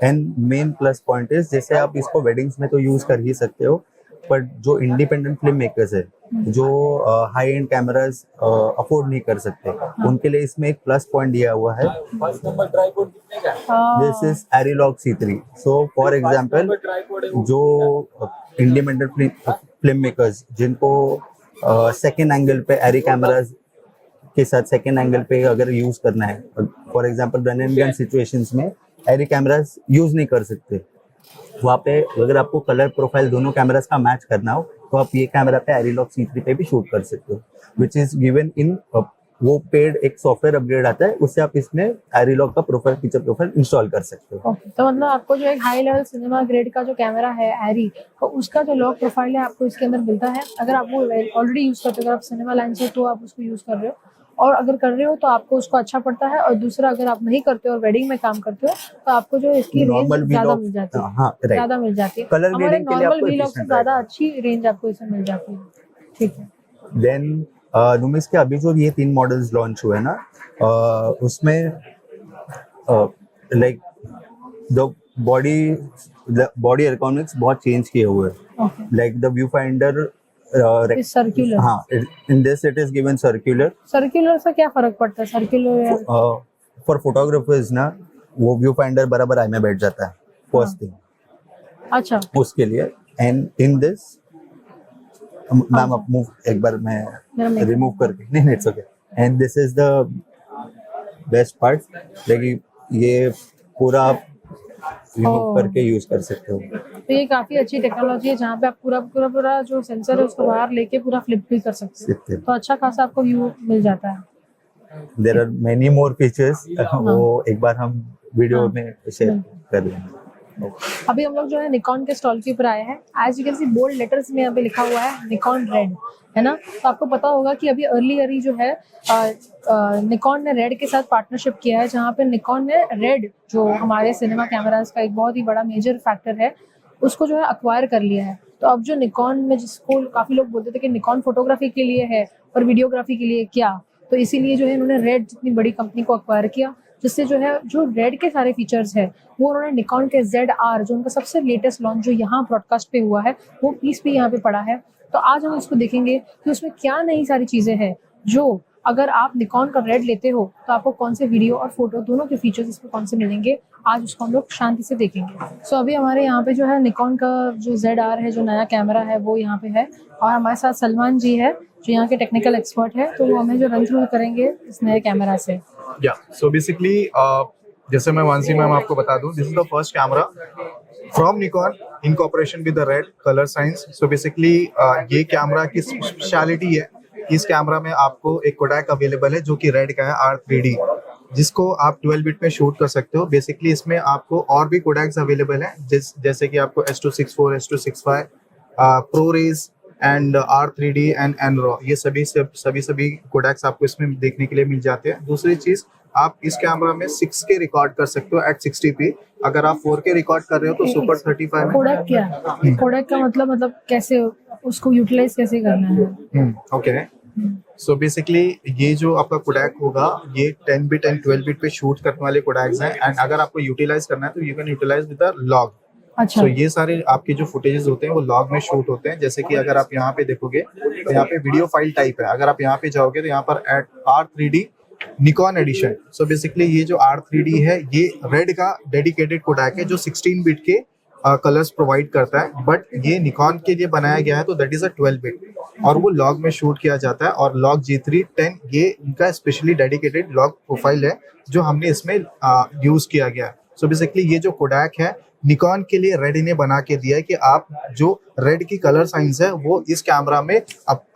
And main plus point is जैसे आप इसको वेडिंग्स में तो यूज कर ही सकते हो, बट जो इंडिपेंडेंट फिल्म मेकर्स है जो हाई एंड कैमरास अफोर्ड नहीं कर सकते, उनके लिए इसमें एक प्लस पॉइंट दिया हुआ है। This is Arilog C3। So for example जो इंडिपेंडेंट फिल्म मेकर्स जिनको सेकेंड एंगल पे एरी कैमरास के साथ सेकेंड एंगल पे अगर यूज करना है, for example run and gun situations में एरी कैमरास यूज नहीं कर सकते, वहाँ पे अगर आपको कलर प्रोफाइल दोनों कैमरास का मैच करना हो तो आप ये कैमरा पे Arilog C3 पे भी शूट कर सकते हो, विच इज गिवन इन वो पेड एक सॉफ्टवेयर अपग्रेड आता है, उससे आप इसमें Arilog का प्रोफाइल फीचर प्रोफाइल इंस्टॉल कर सकते हो। ओके, तो मतलब आपको जो एक हाई लेवल सिनेमा ग्रेड का जो कैमरा है एरी, तो उसका जो लॉक प्रोफाइल है आपको इसके अंदर मिलता है। अगर आप वो ऑलरेडी यूज करते हो, अगर आप सिनेमा लाइन से तो आप उसको यूज कर रहे हो, और अगर कर रहे हो तो आपको उसको अच्छा पड़ता है। और दूसरा अगर आप नहीं करते हो और वेडिंग में काम करते हो तो आपको जो इसकी रेंज ज्यादा मिल जाती है। हाँ, ज्यादा मिल जाती है, कलर हमारे ग्रेडिंग के लिए नॉर्मल आपको वीलॉग से ज्यादा अच्छी रेंज आपको इसमें मिल जाती है। ठीक है, देन लुमिक्स के अभी जो ये 3 मॉडल्स लॉन्च हुए ना, उसमें लाइक द बॉडी एर्गोनॉमिक्स बहुत चेंज किए हुए हैं। Okay, like the viewfinder circular. हाँ, in this it is given circular. Circular से क्या फर्क पड़ता है? सर्कुलर फॉर फोटोग्राफर्स ना वो व्यू फाइंडर बराबर आई में बैठ जाता है, फर्स्ट थिंग अच्छा उसके लिए। एंड इन दिस मैम आप मूव एक बार मैं रिमूव करके, नहीं it's okay. And this is the best part, लेकिन ये पूरा रिमूव करके यूज कर सकते हो। तो ये काफी अच्छी टेक्नोलॉजी है जहाँ पे आप पूरा जो सेंसर है उसको बाहर लेके पूरा फ्लिप भी कर सकते हो, तो अच्छा खासा आपको व्यू मिल जाता है। There are many more features, वो एक बार हम वीडियो में शेयर कर लेंगे। अभी हम लोग जो है निकॉन के स्टॉल के ऊपर आए हैं। As you can see bold letters में यहाँ पे लिखा हुआ है निकॉन रेड, है ना। तो आपको पता होगा कि अभी अर्ली जो है निकॉन ने रेड के साथ पार्टनरशिप किया है, जहाँ पे निकॉन ने रेड जो हमारे सिनेमा कैमराज का एक बहुत ही बड़ा मेजर फैक्टर है उसको जो है अक्वायर कर लिया है। तो अब जो निकॉन में, जिसको काफी लोग बोलते थे कि निकॉन फोटोग्राफी के लिए है और वीडियोग्राफी के लिए क्या, तो इसीलिए जो है इन्होंने रेड जितनी बड़ी कंपनी को अक्वायर किया, जिससे जो है जो रेड के सारे फीचर्स है वो उन्होंने निकॉन के ZR जो उनका सबसे लेटेस्ट लॉन्च जो यहाँ ब्रॉडकास्ट पे हुआ है वो पीस भी यहाँ पे पड़ा है। तो आज हम इसको देखेंगे कि उसमें क्या नई सारी चीजें हैं जो अगर आप निकॉन का रेड लेते हो तो आपको कौन से वीडियो और फोटो दोनों के फीचर्स इसमें कौन से मिलेंगे, आज उसको हम लोग शांति से देखेंगे। सो अभी हमारे यहाँ पे जो है निकॉन का जो ZR है, जो नया कैमरा है वो यहाँ पे है, और हमारे साथ सलमान जी है जो यहाँ के टेक्निकल एक्सपर्ट है, तो वो हमें जो रन थ्रू करेंगे इस नए कैमरा से। सो बेसिकली जैसे मैं वांसी मैम आपको बता दूं, this is the first camera from Nikon in cooperation with the red colour science. So basically ये कैमरा की स्पेशलिटी है, इस कैमरा में आपको एक कोडैक अवेलेबल है जो कि रेड का है R3D, जिसको आप 12 बिट में शूट कर सकते हो। बेसिकली इसमें आपको और भी कोडैक्स अवेलेबल हैं, जैसे कि आपको S264, S265, ProRes and R3D and NRAW, ये सभी कोडैक्स आपको इसमें देखने के लिए मिल जाते हैं। दूसरी चीज, आप इस कैमरा में 6K रिकॉर्ड कर सकते हो एट 60p। अगर आप 4K रिकॉर्ड कर रहे हो तो सुपर 35 में। कोडैक क्या है? कोडैक का मतलब कैसे उसको यूटिलाइज कैसे करना है? ओके, सो बेसिकली ये जो आपका कोडैक होगा ये 10 बिट एंड 12 बिट पे शूट करने वाले कोडैक्स हैं, एंड अगर आपको यूटिलाइज करना है तो you can utilise with the log. अच्छा। तो ये सारे आपके जो फुटेजेस होते हैं वो लॉग में शूट होते हैं। जैसे कि अगर आप यहाँ पे देखोगे तो यहाँ पे वीडियो फाइल टाइप है, अगर आप यहाँ पे जाओगे तो यहाँ पर R3D Nikon addition. So basically ये जो R3D है ये रेड का डेडिकेटेड कोडैक है जो 16 बिट के कलर्स प्रोवाइड करता है, बट ये निकॉन के लिए बनाया गया है तो दैट इज अ 12 बिट, और वो लॉग में शूट किया जाता है। और लॉग G310 ये उनका स्पेशली डेडिकेटेड लॉग प्रोफाइल है जो हमने इसमें यूज किया गया है। सो बेसिकली ये जो कोडैक है निकॉन के लिए रेड ने बना के दिया है कि आप जो रेड की कलर साइंस है वो इस कैमरा में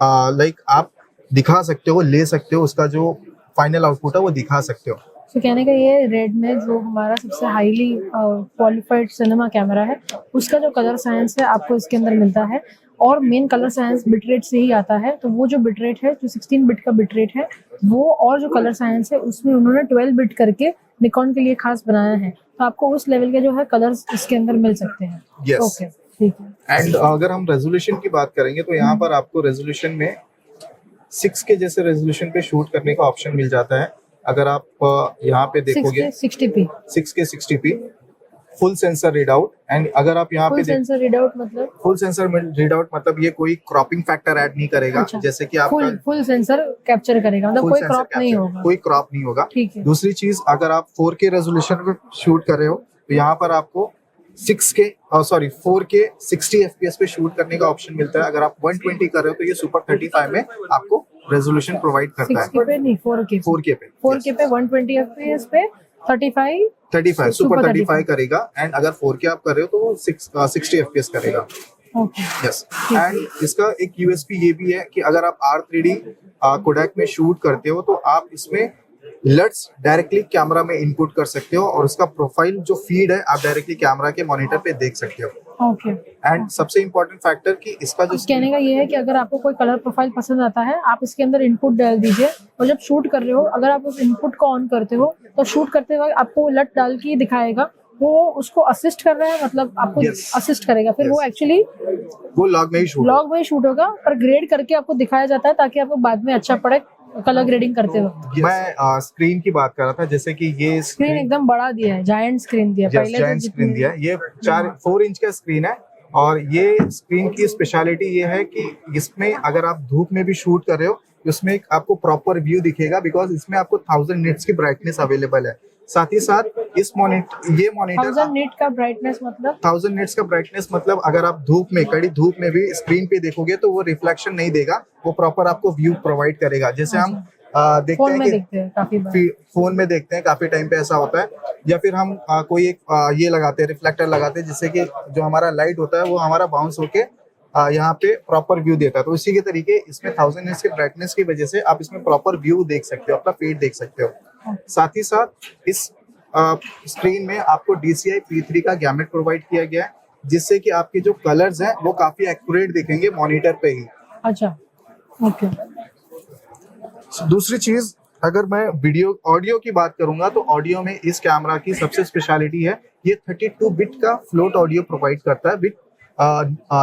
आप दिखा सकते हो, ले सकते हो, उसका जो फाइनल आउटपुट है वो दिखा सकते हो। तो कहने का ये रेड में जो हमारा सबसे हाईली क्वालिफाइड सिनेमा कैमरा है उसका जो कलर साइंस है आपको इसके अंदर मिलता है, और मेन कलर साइंस बिटरेट से ही आता है। तो वो जो बिटरेट है, जो 16 बिट का बिटरेट है वो, और जो कलर साइंस है उसमें उन्होंने 12 बिट करके निकॉन के लिए खास बनाया है, तो आपको उस लेवल के जो है कलर्स इसके अंदर मिल सकते हैं। Yes. ओके, ठीक है। एंड अगर हम रेजोल्यूशन की बात करेंगे तो यहाँ पर आपको रेजोल्यूशन में 6K जैसे रेजोल्यूशन पे शूट करने का ऑप्शन मिल जाता है। अगर आप यहाँ पे देखोगे 60p 6K 60p full sensor read out, and अगर आप यहाँ फुल पे सेंसर रीड आउट मतलब? फुल सेंसर रीड आउट मतलब ये कोई क्रॉपिंग फैक्टर ऐड नहीं करेगा। अच्छा। जैसे कि आपका फुल सेंसर कैप्चर करेगा, मतलब full कोई sensor क्रॉप नहीं capture, होगा। कोई क्रॉप नहीं होगा। ठीक है। दूसरी चीज, अगर आप 4K रेजोल्यूशन पे शूट कर रहे हो तो यहाँ पर आपको 4K 60 FPS पे शूट करने का ऑप्शन मिलता है। अगर आप 120 कर रहे हो तो ये सुपर 35 में आपको रेजोल्यूशन प्रोवाइड करता है। 60 पे नहीं, 4K पे 120 FPS पे 35 सुपर 35 करेगा, एंड अगर 4K आप कर रहे हो तो वो 60 FPS करेगा। ओके। यस, एंड इसका एक यूएसपी ये भी है कि अगर आप R3D कोडैक में शूट करते हो तो आप इसमें लट्स डायरेक्टली कैमरा में इनपुट कर सकते हो, और उसका प्रोफाइल जो फीड है आप डायरेक्टली कैमरा के मॉनिटर पे देख सकते हो। ओके। एंड सबसे इम्पोर्टेंट फैक्टर कि इसका जो कहने का ये है कि अगर आपको कोई कलर प्रोफाइल पसंद आता है आप इसके अंदर इनपुट डाल दीजिए, और जब शूट कर रहे हो अगर आप उस इनपुट को ऑन करते हो तो शूट करते वक्त आपको लट डाल के दिखाएगा, वो उसको असिस्ट कर रहा है, मतलब आपको असिस्ट करेगा, फिर वो एक्चुअली वो लॉग में ही शूट होगा, पर ग्रेड करके आपको दिखाया जाता है ताकि आपको बाद में अच्छा पड़े कलर ग्रेडिंग करते वक्त। मैं स्क्रीन की बात कर रहा था, जैसे कि ये स्क्रीन एकदम बड़ा दिया है, जायंट स्क्रीन दिया है। पहले जायंट स्क्रीन दिया है, ये 4 इंच का स्क्रीन है, और ये स्क्रीन की स्पेशलिटी ये है कि इसमें अगर आप धूप में भी शूट कर रहे हो उसमें आपको प्रॉपर व्यू दिखेगा, बिकॉज इसमें आपको 1000 निट्स की ब्राइटनेस अवेलेबल है। साथ ही साथ इस मॉनिटर 1000 निट का ब्राइटनेस मतलब? 1000 निट्स का ब्राइटनेस मतलब अगर आप कड़ी धूप में भी स्क्रीन पे देखोगे तो वो रिफ्लेक्शन नहीं देगा, वो प्रॉपर आपको व्यू प्रोवाइड करेगा। जैसे हम देखते फोन हैं में कि देखते हैं काफी बार। फोन में देखते हैं काफी टाइम पे ऐसा होता है, या फिर हम कोई एक ये लगाते हैं, रिफ्लेक्टर लगाते हैं, जिससे कि जो हमारा लाइट होता है वो हमारा बाउंस होके यहाँ पे प्रॉपर व्यू देता है। तो इसी के तरीके इसमें 1000 nits के ब्राइटनेस की वजह से आप इसमें प्रॉपर व्यू देख सकते हो, अपना फेड देख सकते हो। साथ ही साथ इस स्क्रीन में आपको DCI P3 का गैमेट प्रोवाइड किया गया है, जिससे कि आपके जो कलर्स हैं वो काफी एक्यूरेट दिखेंगे मॉनिटर पे ही। अच्छा, ओके। दूसरी चीज, अगर मैं वीडियो ऑडियो की बात करूंगा तो ऑडियो में इस कैमरा की सबसे स्पेशलिटी है ये 32 बिट का फ्लोट ऑडियो प्रोवाइड करता है विद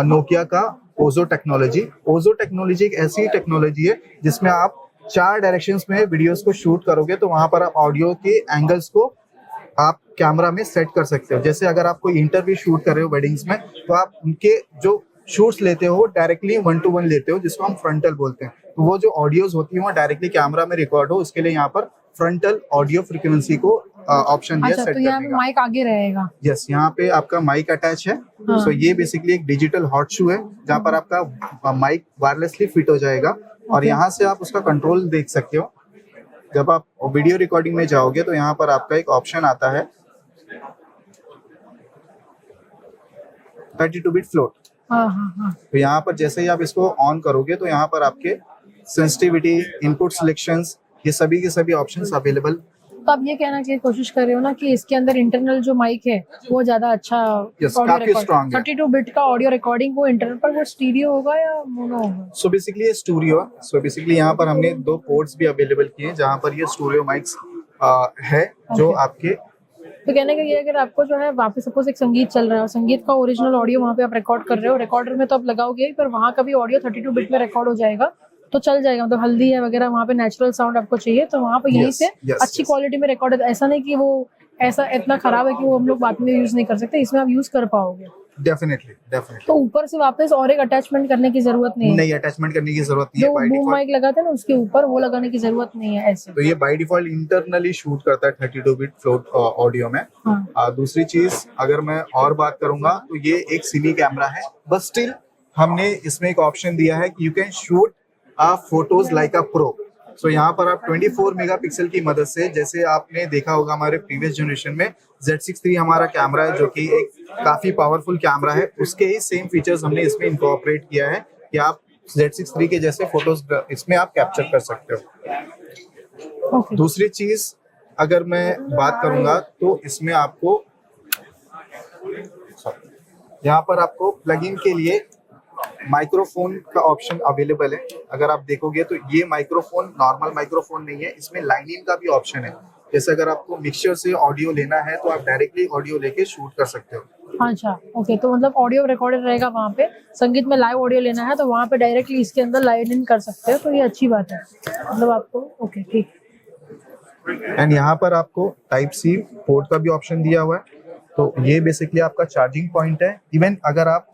नोकिया का ओजो टेक्नोलॉजी। ओजो टेक्नोलॉजी एक ऐसी टेक्नोलॉजी है जिसमें आप 4 डायरेक्शंस में वीडियोस को शूट करोगे तो वहां पर आप ऑडियो के एंगल्स को आप कैमरा में सेट कर सकते हो। जैसे अगर आप कोई इंटरव्यू शूट कर रहे हो वेडिंग्स में, तो आप उनके जो शूट्स लेते हो डायरेक्टली 1-to-1 लेते हो, जिसको हम फ्रंटल बोलते हैं। तो वो जो ऑडियोज होती है वो डायरेक्टली कैमरा में रिकॉर्ड हो, उसके लिए यहाँ पर फ्रंटल ऑडियो फ्रीक्वेंसी को ऑप्शन दिया अच्छा, सेट तो यहाँ करने पे का। माइक आगे रहेगा। यस, यहाँ पे आपका माइक अटैच है। हाँ। सो ये बेसिकली एक डिजिटल हॉट शू है जहाँ पर आपका माइक वायरलेसली फिट हो जाएगा और यहाँ से आप उसका कंट्रोल देख सकते हो। जब आप वीडियो रिकॉर्डिंग में जाओगे तो यहाँ पर आपका एक ऑप्शन आता है 32 बिट फ्लोट। हाँ हाँ हाँ। तो यहाँ पर जैसे ही आप इसको ऑन करोगे तो यहाँ पर आपके सेंसिटिविटी, इनपुट सिलेक्शंस, ये सभी के सभी ऑप्शंस अवेलेबल। तो आप ये कहना की कोशिश कर रहे हो ना कि इसके अंदर इंटरनल जो माइक है वो ज्यादा अच्छा काफी स्ट्रांग है। 32 बिट का ऑडियो रिकॉर्डिंग वो इंटरनल पर वो स्टीरियो होगा या मोनो होगा? सो बेसिकली ये स्टूडियो है। सो बेसिकली यहाँ पर हमने 2 पोर्ट्स भी अवेलेबल किए हैं जहाँ पर ये स्टूडियो माइक्स है जो आपके। तो कहने का ये अगर आपको जो है वहाँ पे सपोज एक संगीत चल रहा है और संगीत का ओरिजिनल ऑडियो वहाँ पे आप रिकॉर्ड कर रहे हो, रिकॉर्डर में तो आप लगाओगे ही, पर वहाँ का भी ऑडियो 32 बिट में रिकॉर्ड हो जाएगा तो चल जाएगा। मतलब हल्दी है वगैरह वहाँ पे नेचुरल साउंड आपको चाहिए तो वहाँ पे यहीं से अच्छी क्वालिटी में रिकॉर्ड है। ऐसा नहीं कि वो ऐसा इतना खराब है कि वो हम लोग बाद में यूज नहीं कर सकते, इसमें आप यूज कर पाओगे। डेफिनेटली तो ऊपर से वापस और एक अटैचमेंट करने की जरूरत नहीं है। नहीं, अटैचमेंट करने की जरूरत नहीं है। जो बूम माइक लगाते हैं ना उसके ऊपर वो लगाने की जरूरत नहीं है ऐसे। तो ये बाय डिफॉल्ट इंटरनली शूट करता है 32 बिट फ्लोट ऑडियो में। हाँ। दूसरी चीज अगर मैं और बात करूंगा तो ये एक सिमी कैमरा है, बट स्टिल हमने इसमें एक ऑप्शन दिया है कि you can shoot photos like a pro. So यहाँ पर आप 24 मेगापिक्सल की मदद से, जैसे आपने देखा होगा हमारे प्रीवियस जनरेशन में Z6 III हमारा कैमरा है जो कि एक काफी पावरफुल कैमरा है, उसके ही सेम फीचर्स हमने इसमें इनकॉर्पोरेट किया है कि आप Z6 III के जैसे फोटोज इसमें आप कैप्चर कर सकते हो। दूसरी चीज अगर मैं बात करूंगा तो इसमें आपको यहाँ पर आपको प्लग इन के लिए माइक्रोफोन का ऑप्शन अवेलेबल है। अगर आप देखोगे तो ये माइक्रोफोन नॉर्मल माइक्रोफोन नहीं है, इसमें लाइन इन का भी ऑप्शन है। जैसे अगर आपको मिक्सचर से ऑडियो लेना है तो आप डायरेक्टली ऑडियो लेके शूट कर सकते हो। अच्छा, ओके। तो मतलब ऑडियो रिकॉर्डेड रहेगा वहाँ पे, संगीत में लाइव ऑडियो लेना है तो वहाँ पे डायरेक्टली इसके अंदर लाइन इन कर सकते हो, तो ये अच्छी बात है मतलब आपको। ओके, ठीक। एंड यहाँ पर आपको टाइप सी पोर्ट का भी ऑप्शन दिया हुआ है। तो ये बेसिकली आपका चार्जिंग पॉइंट है। इवन अगर आप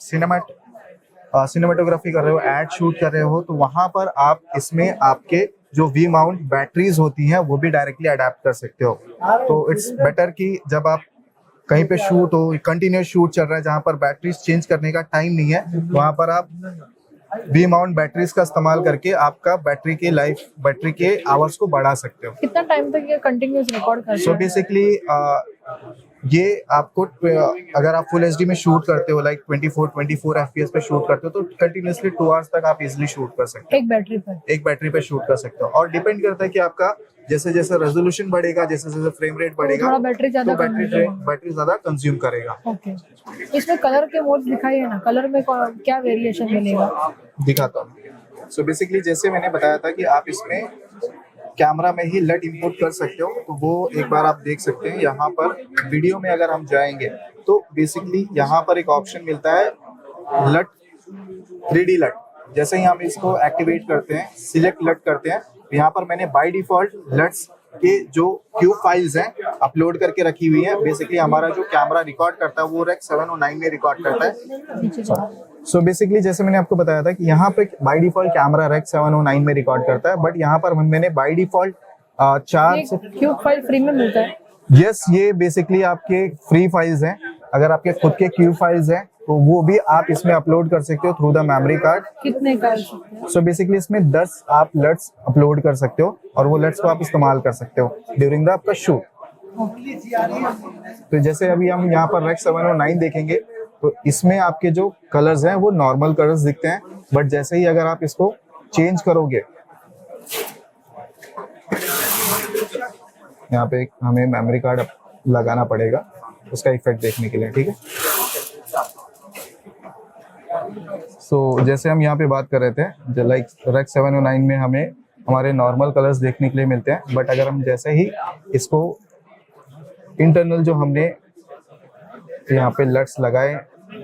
सिनेमाटोग्राफी कर रहे हो, एड शूट कर रहे हो, तो वहां पर आप इसमें आपके जो वी माउंट बैटरीज होती हैं वो भी डायरेक्टली अडेप्ट कर सकते हो। तो इट्स बेटर कि जब आप कहीं पे शूट हो, कंटिन्यूस शूट चल रहा है जहां पर बैटरीज चेंज करने का टाइम नहीं है, वहां पर आप वी माउंट बैटरीज का इस्तेमाल करके आपका बैटरी के आवर्स को बढ़ा सकते हो। कितना टाइम तक ये कंटिन्यूस रिकॉर्ड करता है? सो बेसिकली ये आपको अगर आप फुल एचडी में शूट करते हो, लाइक 24 FPS पे शूट करते हो, तो कंटिन्यूअसली 2 आवर्स तक आप इजिली शूट कर सकते हो एक बैटरी पे शूट कर सकते हो। और डिपेंड करता है कि आपका जैसे जैसे रेजोल्यूशन बढ़ेगा, जैसे जैसे फ्रेम रेट बढ़ेगा, थोड़ा बैटरी ज्यादा कंज्यूम करेगा। ओके। इसमें कलर के मोड्स दिखाई है ना, कलर में क्या वेरिएशन मिलेगा? दिखाता हूँ। सो बेसिकली जैसे मैंने बताया था कि आप इसमें कैमरा में ही लट इनपुट कर सकते हो, तो वो एक बार आप देख सकते हैं। यहाँ पर वीडियो में अगर हम जाएंगे तो बेसिकली यहाँ पर एक ऑप्शन मिलता है लट 3D लट। जैसे ही हम इसको एक्टिवेट करते हैं, सिलेक्ट लट करते हैं, तो यहाँ पर मैंने बाय डिफॉल्ट लट्स के जो क्यूब फाइल्स हैं अपलोड करके रखी हुई है। बेसिकली हमारा जो कैमरा रिकॉर्ड करता है वो रेक 709 में रिकॉर्ड करता है। सो बेसिकली जैसे मैंने आपको बताया था कि यहाँ पे बाय डिफॉल्ट कैमरा रेक 709 में रिकॉर्ड करता है, बट यहाँ पर मैंने बाय डिफॉल्ट 4 से क्यूब फाइल फ्री में मिलता है। यस, ये बेसिकली आपके फ्री फाइल्स हैं। अगर आपके खुद के क्यूब फाइल्स हैं तो वो भी आप इसमें अपलोड कर सकते हो थ्रू द मेमोरी कार्ड। कितने कर सकते हैं? सो बेसिकली इसमें 10 आप लट्स अपलोड कर सकते हो और वो लट्स को आप इस्तेमाल कर सकते हो ड्यूरिंग द आपका शूट। तो जैसे अभी हम यहाँ पर रेक्स 709 देखेंगे तो इसमें आपके जो कलर्स हैं वो नॉर्मल कलर्स दिखते हैं, बट जैसे ही अगर आप इसको चेंज करोगे, यहाँ पे हमें मेमोरी कार्ड लगाना पड़ेगा उसका इफेक्ट देखने के लिए, ठीक है। सो जैसे हम यहाँ पे बात कर रहे थे लाइक रेक्स 709 में हमें हमारे नॉर्मल कलर्स देखने के लिए मिलते हैं, बट अगर हम जैसे ही इसको इंटरनल जो हमने यहाँ पे लट्स लगाए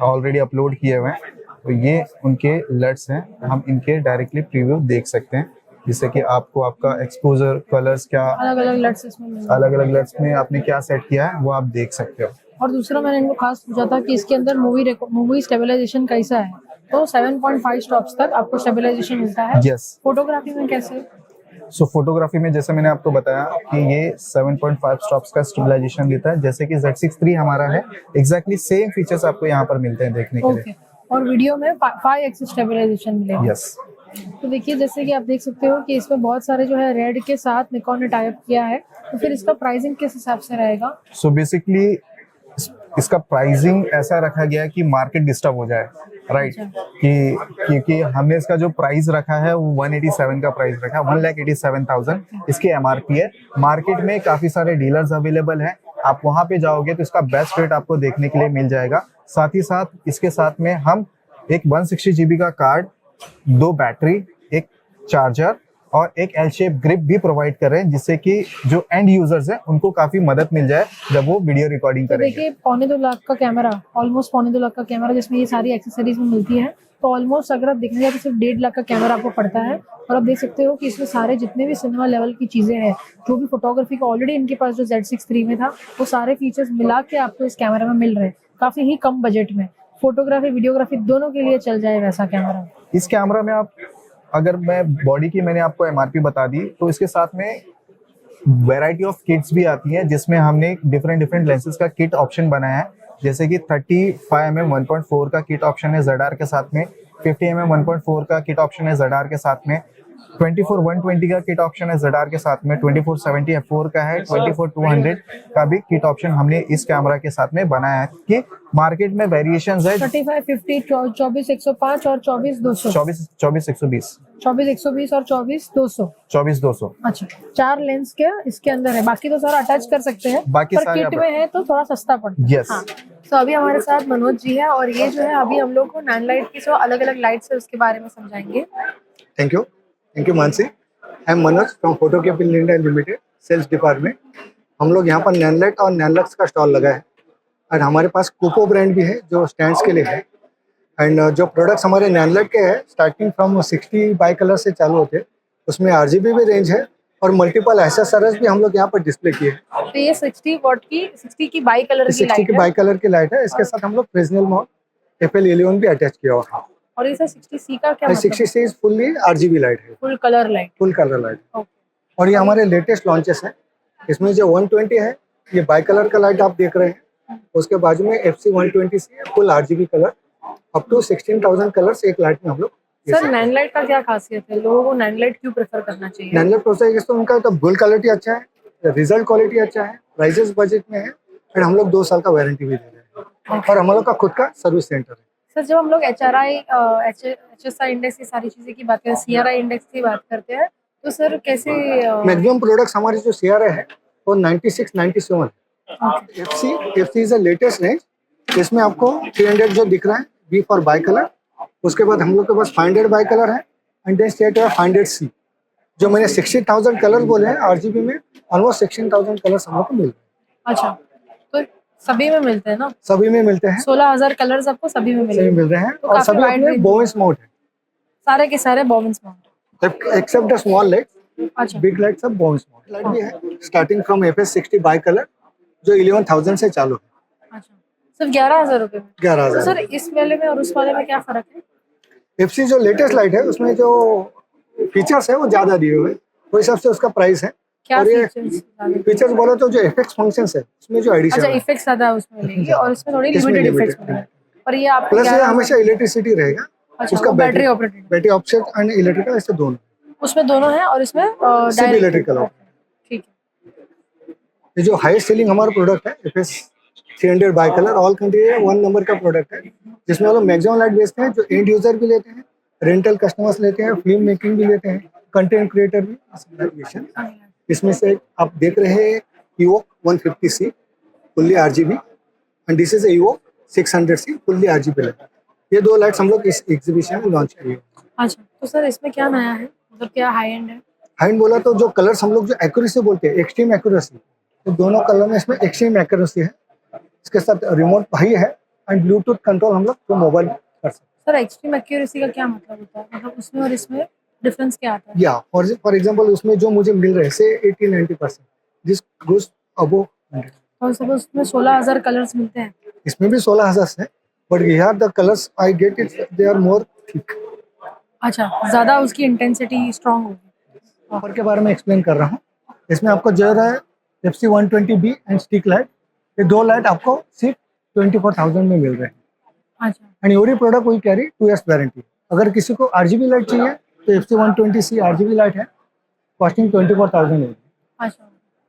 ऑलरेडी अपलोड किए हुए हैं, तो ये उनके लट्स हैं, हम इनके डायरेक्टली प्रीव्यू देख सकते हैं, जिससे कि आपको आपका एक्सपोजर कलर्स क्या अलग अलग लट्स इसमें मिल रहे हैं। अलग अलग लट्स में आपने क्या सेट किया है वो आप देख सकते हो। और दूसरा मैंने इनको खास पूछा था कि इसके अंदर मूवी स्टेबलाइजेशन कैसा है, तो 7.5 स्टॉप्स तक आपको स्टेबलाइजेशन मिलता है। यस। फोटोग्राफी में कैसे? सो फोटोग्राफी में जैसे मैंने आपको बताया कि ये 7.5 स्टॉप्स का स्टेबलाइजेशन देता है, जैसे कि Z6 III हमारा है, एग्जैक्टली सेम फीचर्स आपको यहाँ पर मिलते हैं देखने के ओके। लिए। और वीडियो में 5 एक्सिस स्टेबलाइजेशन मिलेगा। यस। तो देखिए जैसे कि आप देख सकते हो कि इसमें बहुत सारे जो है रेड के साथ निकॉन ने टाई अप किया है, तो फिर इसका प्राइसिंग किस हिसाब से रहेगा? सो बेसिकली इसका प्राइसिंग ऐसा रखा गया है कि मार्केट डिस्टर्ब हो जाए, राइट। कि क्योंकि हमने इसका जो प्राइस रखा है वो 187 का प्राइस रखा है, 1,87,000 इसकी एमआरपी है। मार्केट में काफी सारे डीलर्स अवेलेबल हैं, आप वहां पे जाओगे तो इसका बेस्ट रेट आपको देखने के लिए मिल जाएगा। साथ ही साथ इसके साथ में हम एक 160 GB का कार्ड, 2 बैटरी, एक चार्जर और एक एल शेप ग्रिप भी प्रोवाइड कर रहे हैं, जिससे कि जो एंड यूजर्स हैं उनको काफी मदद मिल जाए जब वो वीडियो रिकॉर्डिंग तो करेंगे। देखिए 2.25 लाख का कैमरा, ऑलमोस्ट 2.25 लाख का कैमरा जिसमें ये सारी एक्सेसरीज में मिलती है, तो ऑलमोस्ट अगर आप देखने जाए तो सिर्फ 1.5 लाख का कैमरा आपको पड़ता है। और आप देख सकते हो कि इसमें सारे जितने भी सिनेमा लेवल की चीजें हैं, जो भी फोटोग्राफी का ऑलरेडी इनके पास जो Z6 III में था, वो सारे फीचर्स मिला के आपको इस कैमरा में मिल रहे हैं काफी ही कम बजट में। फोटोग्राफी वीडियोग्राफी दोनों के लिए चल जाए वैसा कैमरा। इस कैमरा में आप, अगर मैं बॉडी की मैंने आपको एमआरपी बता दी, तो इसके साथ में वैरायटी ऑफ किट्स भी आती हैं, जिसमें हमने डिफरेंट लेंसेज का किट ऑप्शन बनाया है, जैसे कि 35mm 1.4 का किट ऑप्शन है ZR के साथ में, 50mm 1.4 का किट ऑप्शन है ZR के साथ में, 24-120 का किट ऑप्शन है ZR के साथ में, 24-70 f4 का है, 24-200 का भी किट ऑप्शन हमने इस कैमरा के साथ में बनाया है कि मार्केट में वेरिएशंस है 35, 50, 24-105 और 24-200। 24-120 24-120 और 24-200। 24-200। अच्छा, 4 लेंस के इसके अंदर है, बाकी तो सारा अटैच कर सकते हैं, बाकी पर सारे किट में है तो थोड़ा सस्ता पड़ता है। Yes. हाँ। तो अभी हमारे साथ मनोज जी है और ये जो है अभी हम लोग को नैन लाइट की जो अलग अलग लाइट्स है उसके बारे में समझाएंगे। Thank you Mansi. I am Manoj from Photo Capital India Limited sales department. हम लोग यहाँ पर नैनलाइट और नैनलक्स का स्टॉल लगा है और हमारे पास कोपो ब्रांड भी है जो स्टैंड्स के लिए है। एंड जो प्रोडक्ट्स हमारे नैनलाइट के हैं स्टार्टिंग फ्रॉम 60 बाई कलर से चालू होते हैं, उसमें RGB भी रेंज है और मल्टीपल एक्सेसरीज भी हम लोग यहाँ पर डिस्प्ले किए हैं। तो ये 60 वॉट की 60 की बाई कलर की 60 लाइट की है बाई कलर की लाइट है, इसके साथ हम लोग फ्रेस्नेल माउंट FL11 भी अटैच किया हुआ है। और ये 60C का क्या मतलब? 60C फुल्ली RGB लाइट है, full colour light. Full colour light. Okay. और ये हमारे लेटेस्ट लॉन्चेस हैं। इसमें जो 120 है ये बाई कलर का लाइट आप देख रहे हैं, उसके बाजू में FC120 है full RGB colour, up to 16,000 colours एक लाइट में हम लोग। सर नैन लाइट का क्या खासियत है, लोगों को नैन लाइट क्यों प्रेफर करना चाहिए? नैनलाइट प्रोसेस तो उनका तो बिल्ड क्वालिटी अच्छा है, रिजल्ट क्वालिटी अच्छा है, प्राइसेस बजट में है और हम लोग 2 साल का वारंटी भी दे रहे हैं और हम लोग का खुद का सर्विस सेंटर है। सर जब हम लोग HSI इंडेक्स की सारी चीजें की बात करें, CRI इंडेक्स की बात करते हैं, तो सर कैसे? मैक्सिमम प्रोडक्ट्स हमारे जो CRI है वो 96-97 है। FC is the latest range. इसमें आपको 300 जो दिख रहा है B फॉर बाई कलर, उसके बाद हम लोग के पास 500 बाई कलर है एंड देन स्टेट है 500C। जो मैंने 60,000 कलर बोले हैं RGB में, ऑलमोस्ट 16,000 कलर्स हम लोग को मिल रहे हैं। अच्छा, तो सभी में मिलते हैं ना? सभी में मिलते हैं, 16,000 कलर्स आपको सभी में सभी मिलेंगे। मिल रहे हैं तो और काफी सभी wide में range बोवेंस माउंट है, सारे के सारे Bowens mount. Except the small light. अच्छा, बिग लाइट सब बोवेंस माउंट लाइट भी है, starting from FS 60 bi colour जो 11,000 से चालू है। अच्छा, सिर्फ 11,000 रुपए में। तो 11,000। सर इस वाले में और उस वाले में क्या फर्क है? FC जो लेटेस्ट लाइट है उसमें जो फीचर्स है वो ज्यादा दिए हुए हैं, वो हिसाब से उसका प्राइस है। क्या और ये फीचर्स? फीचर्स बोलो तो जो FX फंक्शंस है उसमें जो एडिशन अच्छा, है इफेक्ट्स ज्यादा उसमें मिलेंगे और इसमें थोड़ी इसमें लिमिटेड limited इफेक्ट्स मिलेंगे। और ये आपको प्लस ये 11,000 हमेशा इलेक्ट्रिसिटी रहेगा, अच्छा, उसका वो battery operated, battery option and electrical ऐसे दोनों, उसमें दोनों है और इसमें सिर्फ डायरेक्ट इलेक्ट्रिकल। ठीक है। ये जो हाईएस्ट सेलिंग हमारा प्रोडक्ट है FS 300 by colour, all country है, 1 नंबर का प्रोडक्ट है, जिसमें हम लोग मैक्सिमम लाइट बेचते हैं, जो एंड यूजर भी लेते हैं, रेंटल कस्टमर्स लेते हैं, फिल्म मेकिंग भी लेते हैं, कंटेंट क्रिएटर भी। इसमें से आप देख रहे हैं EVOQ 150C fully RGB and this is EVOQ 600C fully RGB light. ये 2 लाइट्स हम लोग इस एग्जीबिशन में लॉन्च किए। अच्छा, तो सर इसमें क्या नया है, मतलब क्या हाई एंड है? हाई बोला तो जो कलर्स हम लोग जो एक्यूरेसी बोलते हैं, एक्सट्रीम एक्यूरेसी, तो दोनों कलर में इसमें एक्सट्रीम एक्यूरेसी है। इसके साथ रिमोट भाई है एंड ब्लूटूथ कंट्रोल हम लोग तो मोबाइल कर सकते सर एक्सट्रीम एक्यूरेसी का क्या मतलब होता है, मतलब उसमें और इसमें डिफरेंस क्या आता है? हैं। या फॉर एग्जांपल उसमें जो मुझे मिल रहे हैं से 80-90%, दिस गोस अबव 100। और सपोज उसमें 16,000 कलर्स मिलते हैं। इसमें भी 16,000 है, but here the colours I get it they are more thick. अच्छा, ज़्यादा उसकी इंटेंसिटी स्ट्रॉन्ग होगी। ऑफर के बारे में एक्सप्लेन कर रहा हूँ। इसमें आपको जो है FC 120B and stick light, ये 2 लाइट आपको सिर्फ 24,000 में मिल रहे हैं अच्छा, and every product will carry 2 years warranty. अगर किसी को RGB लाइट चाहिए तो FC 120C RGB लाइट है, कॉस्टिंग 24,000 होगी। अच्छा,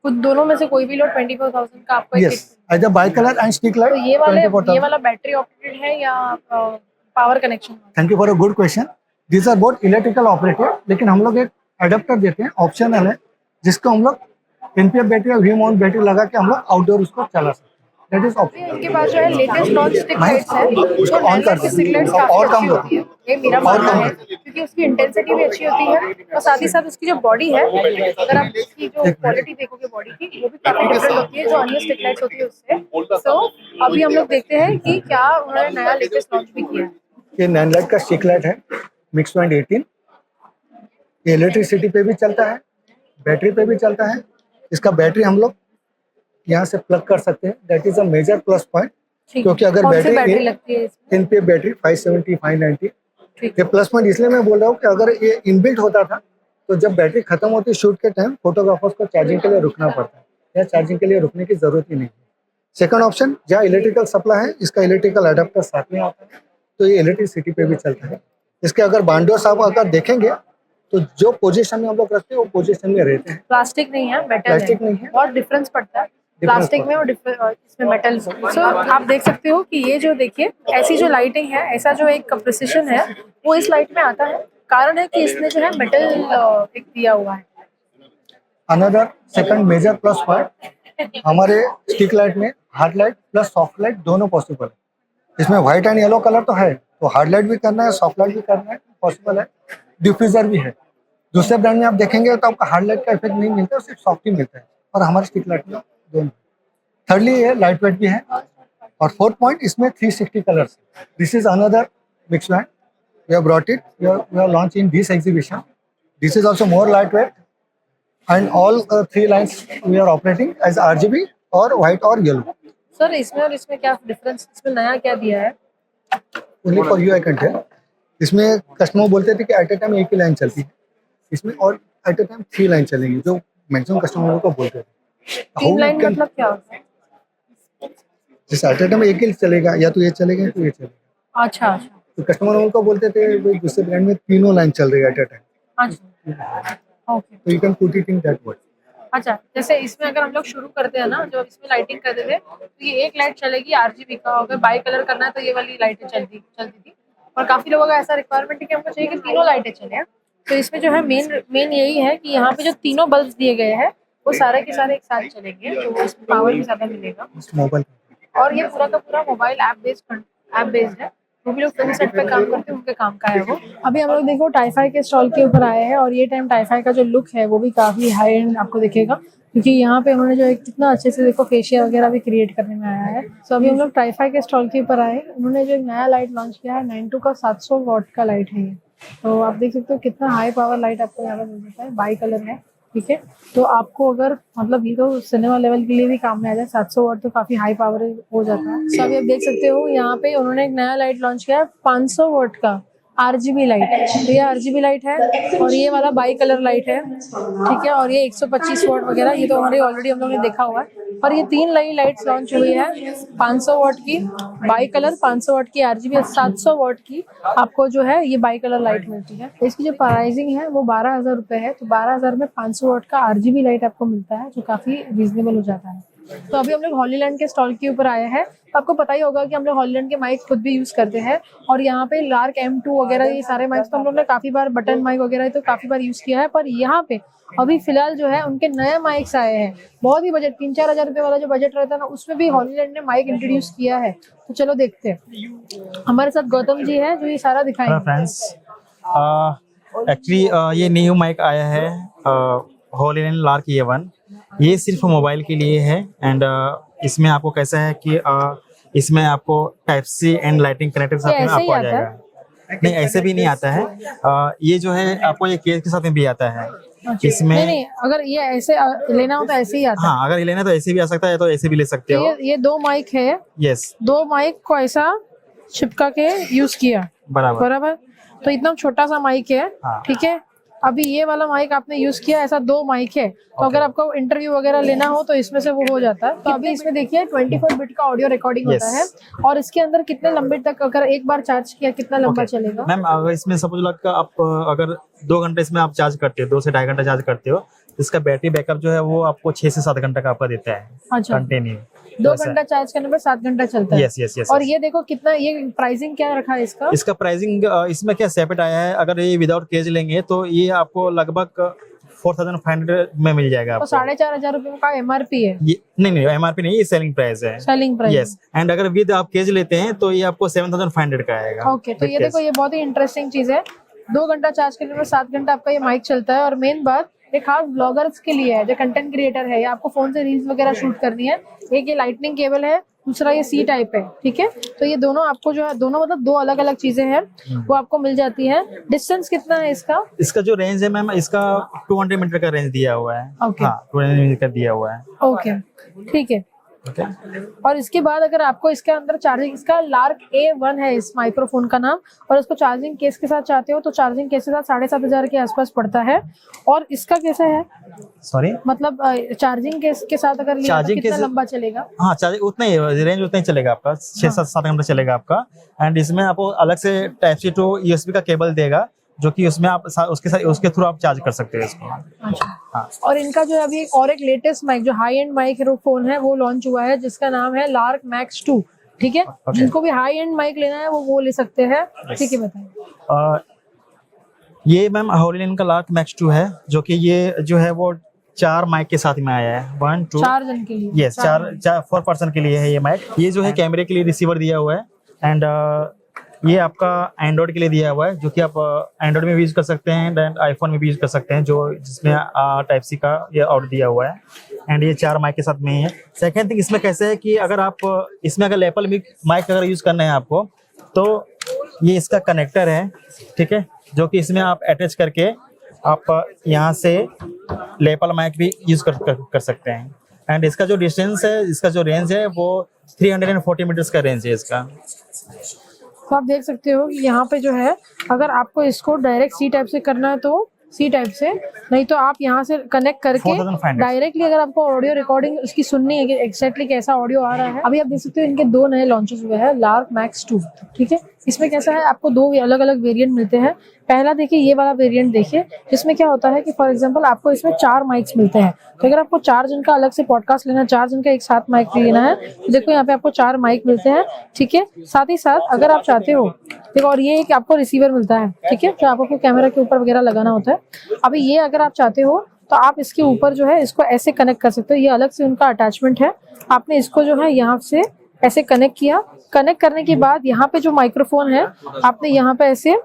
कुछ दोनों में से कोई भी लो 24,000 का आपको एक yes, either bi colour and stick light. तो ये वाला बैटरी ऑपरेटेड है या power connection? Thank you for a good question. These are both electrical operated, लेकिन हम लोग एक अडेप्टर देते हैं, ऑप्शनल है, जिसको हम लोग NPF बैटरी और V-माउंट बैटरी लगा के हम लोग आउटडोर उसको चला सकते हैं। That is option. इनके पास जो है लेटेस्ट लॉन्च स्टिक लाइट्स है, उसको जो ऑन कर की स्टिक लाइट्स काफी और अच्छी कम होती है, ये मेरा मानना है, क्योंकि उसकी इंटेंसिटी भी अच्छी होती है और साथ ही साथ उसकी जो बॉडी है, अगर आप इसकी जो क्वालिटी देखोगे बॉडी की, वो भी काफी डिफरेंट होती है जो अन्य स्टिक लाइट्स होती है उससे। सो अभी हम लोग देखते हैं कि क्या उन्होंने नया लेटेस्ट लॉन्च भी किया है। ये नैन लाइट का स्टिक लाइट है, मिक्स पॉइंट 18। ये इलेक्ट्रिसिटी पे भी चलता है, बैटरी पे भी चलता है। इसका बैटरी हम लोग यहाँ से प्लग कर सकते हैं, that is a major plus point, क्योंकि अगर बैटरी बैटरी लगती है इसमें? NPF battery 570 590। ठीक ये प्लस पॉइंट इसलिए मैं बोल रहा हूँ कि अगर ये इनबिल्ट होता था तो जब बैटरी खत्म होती शूट के टाइम फोटोग्राफर्स को चार्जिंग के लिए रुकना पड़ता है, या चार्जिंग के लिए रुकने की जरूरत ही नहीं है। सेकंड ऑप्शन, जहाँ इलेक्ट्रिकल सप्लाई है, इसका इलेक्ट्रिकल अडेप्टर साथ में आता है, तो ये इलेक्ट्रिसिटी पे भी चलता है। इसके अगर बांडोर्स आप अगर देखेंगे तो जो पोजीशन में हम लोग रखते हैं वो पोजीशन में रहते हैं। प्लास्टिक नहीं है, मेटल प्लास्टिक नहीं है। बहुत डिफरेंस पड़ता है प्लास्टिक में और इसमें मेटल। सो आप देख सकते हो कि ये जो देखिए ऐसी जो लाइटिंग है, ऐसा जो एक प्रिसिशन है वो इस लाइट में आता है। कारण है कि इसमें जो है मेटल एक दिया हुआ है। Another second major plus point, हमारे स्टिक लाइट में hard light plus soft light दोनों पॉसिबल है। इसमें व्हाइट एंड येलो कलर तो है, तो हार्ड लाइट भी करना है, सॉफ्ट लाइट भी करना है, पॉसिबल है। डिफ्यूजर भी है। दूसरे ब्रांड में आप देखेंगे तो आपको हार्ड लाइट का इफेक्ट नहीं मिलता, सिर्फ सॉफ्ट ही मिलता है, और हमारे स्टिक लाइट में दोनों। थर्डली ये लाइट वेट भी है। और फोर्थ पॉइंट, इसमें 360 colours. This is another mix light, we have brought it, we have launch in this exhibition. This is also more lightweight and all 3 lines we are operating as RGB और white और yellow. Sir इसमें और इसमें क्या difference, इसमें नया क्या दिया है? Only for you I can tell. इसमें कस्टमर बोलते थे कि एट ए टाइम एक ही लाइन चलती है, इसमें और एट ए टाइम 3 लाइन चलेंगी, जो मैक्सिमम कस्टमरों को बोलते थे। 3 लाइन मतलब क्या होता है? जैसे एट ए टाइम एक ही चलेगा, या तो ये चलेगा या तो ये चलेगा। अच्छा अच्छा तो कस्टमर उनको बोलते थे भाई दूसरे ब्रांड में 3 लाइन चल रही है एट ए टाइम, अच्छा ओके। तो you can put it in that word. अच्छा, जैसे इसमें अगर हम लोग शुरू करते हैं ना, जब इसमें लाइटिंग करते थे तो ये एक लाइट चलेगी RGB का, अगर बाई कलर करना है तो ये वाली लाइटें चलती थी। और काफी लोगों का ऐसा रिक्वायरमेंट है कि हमको चाहिए कि तीनों लाइटें चले। तो इसमें जो है मेन यही है कि यहाँ पे जो तीनों बल्ब दिए गए हैं वो सारे के सारे एक साथ चलेंगे, तो इसमें पावर भी ज्यादा मिलेगा। मोबाइल और ये पूरा का पूरा मोबाइल ऐप बेस्ड है। जो भी लोग फिल्म सेट पे काम करते हैं उनके काम का है वो। अभी हम लोग देखो टाइफाई के स्टॉल के ऊपर आए हैं, और ये टाइम टाइफाई का जो लुक है वो भी काफी हाई एंड आपको दिखेगा, क्योंकि यहाँ पे उन्होंने जो एक कितना अच्छे से देखो फेशियल वगैरह भी क्रिएट करने में आया है। सो अभी हम लोग टाइफाई के स्टॉल के ऊपर आए, उन्होंने जो एक नया लाइट लॉन्च किया है 92 का 700 वॉट का लाइट है ये। तो आप देख सकते हो कितना हाई पावर लाइट आपको यहाँ पर मिल जाता है, बाई कलर है, ठीक है। तो आपको अगर मतलब ये तो सिनेमा लेवल के लिए भी काम में आ जाए, 700 वाट तो काफी हाई पावर हो जाता है। सो अभी आप देख सकते हो यहाँ पे उन्होंने एक नया लाइट लॉन्च किया है 500 वाट का, RGB लाइट, तो ये RGB लाइट है और ये वाला बाई कलर लाइट है, ठीक है। और ये 125 वॉट वगैरह, ये तो हमारे ऑलरेडी हम लोग ने देखा हुआ है। और ये 3 नई लाइट्स लॉन्च हुई है, 500 वॉट की बाई कलर, 500 वॉट की RGB, 700 वॉट की आपको जो है ये बाई कलर लाइट मिलती है। इसकी जो प्राइसिंग है वो 12,000 रुपये है, तो 12,000 में 500 वॉट का RGB लाइट आपको मिलता है, जो काफ़ी रीजनेबल हो जाता है। तो अभी हम लोग हॉलीलैंड के स्टॉल के ऊपर आए हैं। तो आपको पता ही होगा कि हम लोग हॉलीलैंड के माइक खुद भी यूज़ करते हैं, और यहाँ पे लार्क M2 वगैरह ये सारे माइक्स तो हम लोग ने काफ़ी बार, बटन माइक वगैरह तो काफ़ी बार यूज़ किया है। पर यहाँ पे अभी फिलहाल जो है उनके नए माइक्स आए हैं, बहुत ही बजट 3-4 हज़ार रुपये वाला जो बजट रहता है ना, उसमें भी हॉलीलैंड ने माइक इंट्रोड्यूस किया है। तो चलो देखते हैं। हमारे साथ गौतम जी है जो ये सारा दिखाएंगे। फ्रेंड्स, एक्चुअली ये न्यू माइक आया है हॉलीलैंड लार्क A1। ये सिर्फ मोबाइल के लिए है, एंड इसमें आपको कैसा है कि इसमें आपको type C and lighting connector के साथ में आपको आ जाएगा। नहीं, ऐसे भी नहीं आता है। ये जो है आपको ये केस के साथ में भी आता है। इसमें नहीं, अगर ये ऐसे लेना हो तो ऐसे ही आता है। हाँ, अगर ये लेना तो ऐसे भी आ सकता है, तो ऐसे भी ले सकते हो। ये 2 माइक है, यस, 2 माइक को ऐसा चिपका के यूज किया, बराबर। तो इतना छोटा सा माइक है, ठीक है। अभी ये वाला माइक आपने यूज किया, ऐसा 2 माइक है। तो अगर आपको इंटरव्यू वगैरह लेना हो तो इसमें से वो हो जाता है। तो अभी इसमें देखिए 24 बिट का ऑडियो रिकॉर्डिंग होता है। और इसके अंदर कितने लंबे तक, अगर एक बार चार्ज किया, कितना लंबा चलेगा? मैम, अगर इसमें सपोज लग का आप अगर 2 घंटे इसमें आप चार्ज करते हो, 2 से 2.5 घंटा चार्ज करते हो, इसका बैटरी बैकअप जो है वो आपको 6 से 7 घंटा का आपका देता है। अच्छा, कंटिन्यू 2 घंटा चार्ज करने पर 7 घंटा चलता है। Yes yes yes. और ये देखो कितना, ये प्राइसिंग क्या रखा है इसका? इसका प्राइसिंग इसमें क्या सेपरेट आया है। अगर ये विदाउट केज लेंगे तो ये आपको लगभग 4,500 में मिल जाएगा आपको। तो 4,500 रुपए का MRP है? ये नहीं, MRP नहीं, ये सेलिंग प्राइस है। Selling price, yes. एंड अगर विद आप केज लेते हैं तो ये आपको 7,500 का आएगा। ओके, तो ये देखो, ये बहुत ही इंटरेस्टिंग चीज है। 2 घंटा चार्ज करने में 7 घंटा आपका ये माइक चलता है। और मेन बात ये खास ब्लॉगर्स के लिए है, जो कंटेंट क्रिएटर है, या आपको फोन से रील्स वगैरह शूट करनी है। एक ये लाइटनिंग केबल है, दूसरा ये C टाइप है, ठीक है। तो ये दोनों आपको जो है, दोनों मतलब 2 अलग अलग चीजें हैं, वो आपको मिल जाती है। डिस्टेंस कितना है इसका? इसका जो रेंज है मैम, इसका 200 मीटर का रेंज दिया हुआ है। ओके, हाँ, 200 मीटर का दिया हुआ है। ओके, ठीक है। और इसके बाद अगर आपको इसके अंदर चार्जिंग, इसका लार्क A1 है इस माइक्रोफोन का नाम, और इसको चार्जिंग केस के साथ चाहते हो तो चार्जिंग केस के साथ 7,500 के आसपास पड़ता है। और इसका कैसा है, सॉरी, मतलब चार्जिंग केस के साथ अगर लिया तो कितना लंबा चलेगा? हाँ, चार्जिंग उतना ही रेंज उतना ही चलेगा आपका, 6-7 घंटा चलेगा आपका। एंड इसमें आपको अलग से टाइप C to USB का केबल देगा, जो कि उसमें आप उसके थ्रू आप चार्ज कर सकते हैं इसको। अच्छा, हाँ। और इनका जो है अभी एक लेटेस्ट माइक, जो हाई एंड माइक्रोफोन है, वो लॉन्च हुआ है, जिसका नाम है लार्क मैक्स 2, ठीक है। जिनको भी हाई एंड माइक लेना है वो ले सकते हैं, ठीक है। बताइए। ये मैम हॉलीलैंड का लार्क मैक्स 2 है, जो कि ये जो है वो 4 माइक के साथ में आया है। 1 2 4 जन के लिए? यस, 4 पर्सन के लिए है ये माइक। ये जो है कैमरे के लिए रिसीवर दिया हुआ है। एंड ये आपका एंड्रॉइड के लिए दिया हुआ है, जो कि आप एंड्रॉइड में भी यूज कर सकते हैं एंड आईफोन में भी यूज कर सकते हैं, जो जिसमें टाइप C का ये आउट दिया हुआ है। एंड ये 4 माइक के साथ में ही है। सेकेंड थिंग इसमें कैसे है कि अगर आप इसमें अगर लैपल माइक अगर यूज करना है आपको, तो ये इसका कनेक्टर है, ठीक है, जो कि इसमें आप अटैच करके आप यहाँ से लैपल माइक भी यूज कर सकते हैं। एंड इसका जो डिस्टेंस है, इसका जो रेंज है वो 340 मीटर्स का रेंज है इसका। तो आप देख सकते हो कि यहाँ पे जो है, अगर आपको इसको डायरेक्ट C टाइप से करना है तो C टाइप से, नहीं तो आप यहाँ से कनेक्ट करके डायरेक्टली अगर आपको ऑडियो रिकॉर्डिंग उसकी सुननी है कि एक्जैक्टली कैसा ऑडियो आ रहा है। अभी आप देख सकते हो इनके 2 नए लॉन्चेस हुए हैं, लार्क मैक्स 2, ठीक है। इसमें कैसा है, आपको 2 अलग अलग वेरिएंट मिलते हैं। पहला देखिए, ये वाला वेरिएंट देखिए, जिसमें क्या होता है कि फॉर एग्जांपल आपको इसमें 4 माइक्स मिलते हैं। तो अगर आपको 4 जन का अलग से पॉडकास्ट लेना है, 4 जन का एक साथ माइक लेना है, तो देखो यहाँ पे आपको 4 माइक मिलते हैं, ठीक है। साथ ही साथ अगर आप चाहते हो, देखो, और ये एक आपको रिसीवर मिलता है, ठीक है, जो आपको कैमरा के ऊपर वगैरह लगाना होता है। अभी ये अगर आप चाहते हो तो आप इसके ऊपर जो है इसको ऐसे कनेक्ट कर सकते हो। ये अलग से उनका अटैचमेंट है। आपने इसको जो है यहाँ से ऐसे कनेक्ट किया, कनेक्ट करने के बाद यहाँ पे जो माइक्रोफोन है, आपने यहाँ पे ऐसे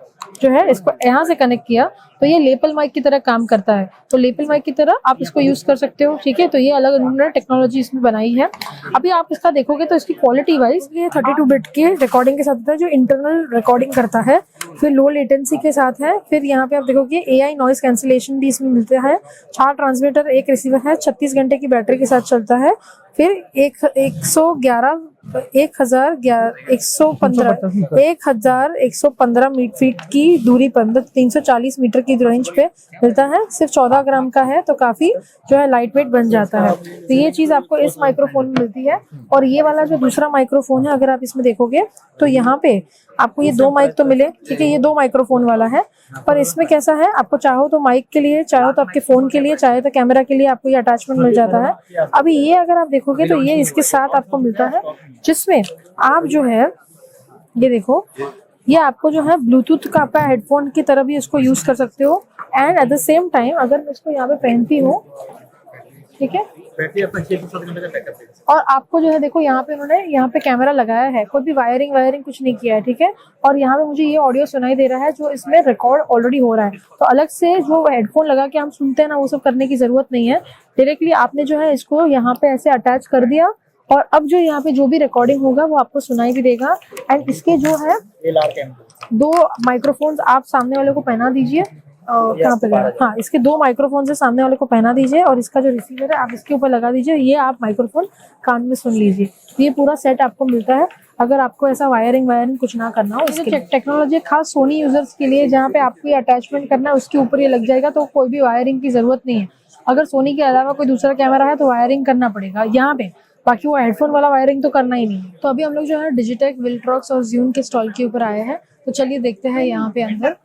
जो है इसको यहाँ से कनेक्ट किया, तो ये लेपल माइक की तरह काम करता है। तो लेपल माइक की तरह आप इसको यूज कर सकते हो, ठीक है। तो ये अलग उन्होंने टेक्नोलॉजी इसमें बनाई है। अभी आप इसका देखोगे तो इसकी क्वालिटी वाइज ये 32 बिट की रिकॉर्डिंग के साथ होता है, जो इंटरनल रिकॉर्डिंग करता है, फिर लो लेटेंसी के साथ है। फिर यहाँ पे आप देखोगे AI नॉइस कैंसिलेशन भी इसमें मिलता है। 4 ट्रांसमीटर, 1 रिसीवर है, 36 घंटे की बैटरी के साथ चलता है। फिर 1115 फीट की दूरी पर, मतलब 340 मीटर की रेंज पे मिलता है। सिर्फ 14 ग्राम का है, तो काफी जो है लाइट वेट बन जाता है। तो ये चीज आपको इस माइक्रोफोन में मिलती है। और ये वाला जो दूसरा माइक्रोफोन है, अगर आप इसमें देखोगे तो यहाँ पे आपको ये 2 माइक तो मिले, ठीक है, ये 2 माइक्रोफोन वाला है। पर इसमें कैसा है, आपको चाहो तो माइक के लिए, चाहो तो आपके फोन के लिए, चाहे तो कैमरा के लिए आपको ये अटैचमेंट मिल जाता है। अभी ये अगर आप देखोगे तो ये इसके साथ आपको मिलता है, जिसमें आप जो है ये देखो, ये आपको जो है ब्लूटूथ का आपका हेडफोन की तरह भी इसको यूज कर सकते हो। And at the same time अगर मैं इसको यहाँ पे पहनती हूँ, ठीक है, और आपको जो है देखो यहाँ पे उन्होंने यहाँ पे कैमरा लगाया है, कोई भी वायरिंग कुछ नहीं किया है, ठीक है। और यहाँ पे मुझे ये ऑडियो सुनाई दे रहा है जो इसमें रिकॉर्ड ऑलरेडी हो रहा है। तो अलग से जो हेडफोन लगा के हम सुनते हैं ना, वो सब करने की जरूरत नहीं है। डायरेक्टली आपने जो है इसको यहाँ पे ऐसे अटैच कर दिया, और अब जो यहाँ पे जो भी रिकॉर्डिंग होगा वो आपको सुनाई भी देगा। एंड इसके जो है 2 माइक्रोफोन्स आप सामने वाले को पहना दीजिए, कहाँ पे गया, हाँ, इसके 2 माइक्रोफोन से सामने वाले को पहना दीजिए, और इसका जो रिसीवर है आप इसके ऊपर लगा दीजिए, ये आप माइक्रोफोन कान में सुन लीजिए। ये पूरा सेट आपको मिलता है अगर आपको ऐसा वायरिंग कुछ ना करना हो। इसकी टेक्नोलॉजी खास सोनी यूजर्स के लिए, जहाँ पे आपको ये अटैचमेंट करना है उसके ऊपर ये लग जाएगा, तो कोई भी वायरिंग की जरूरत नहीं है। अगर सोनी के अलावा कोई दूसरा कैमरा है तो वायरिंग करना पड़ेगा यहाँ पे, बाकी वो हेडफोन वाला वायरिंग तो करना ही नहीं है। तो अभी हम लोग जो है डिजिटेक, विल्ट्रॉक्स और ज़ून के स्टॉल के ऊपर आए हैं। तो चलिए देखते हैं यहाँ पे अंदर।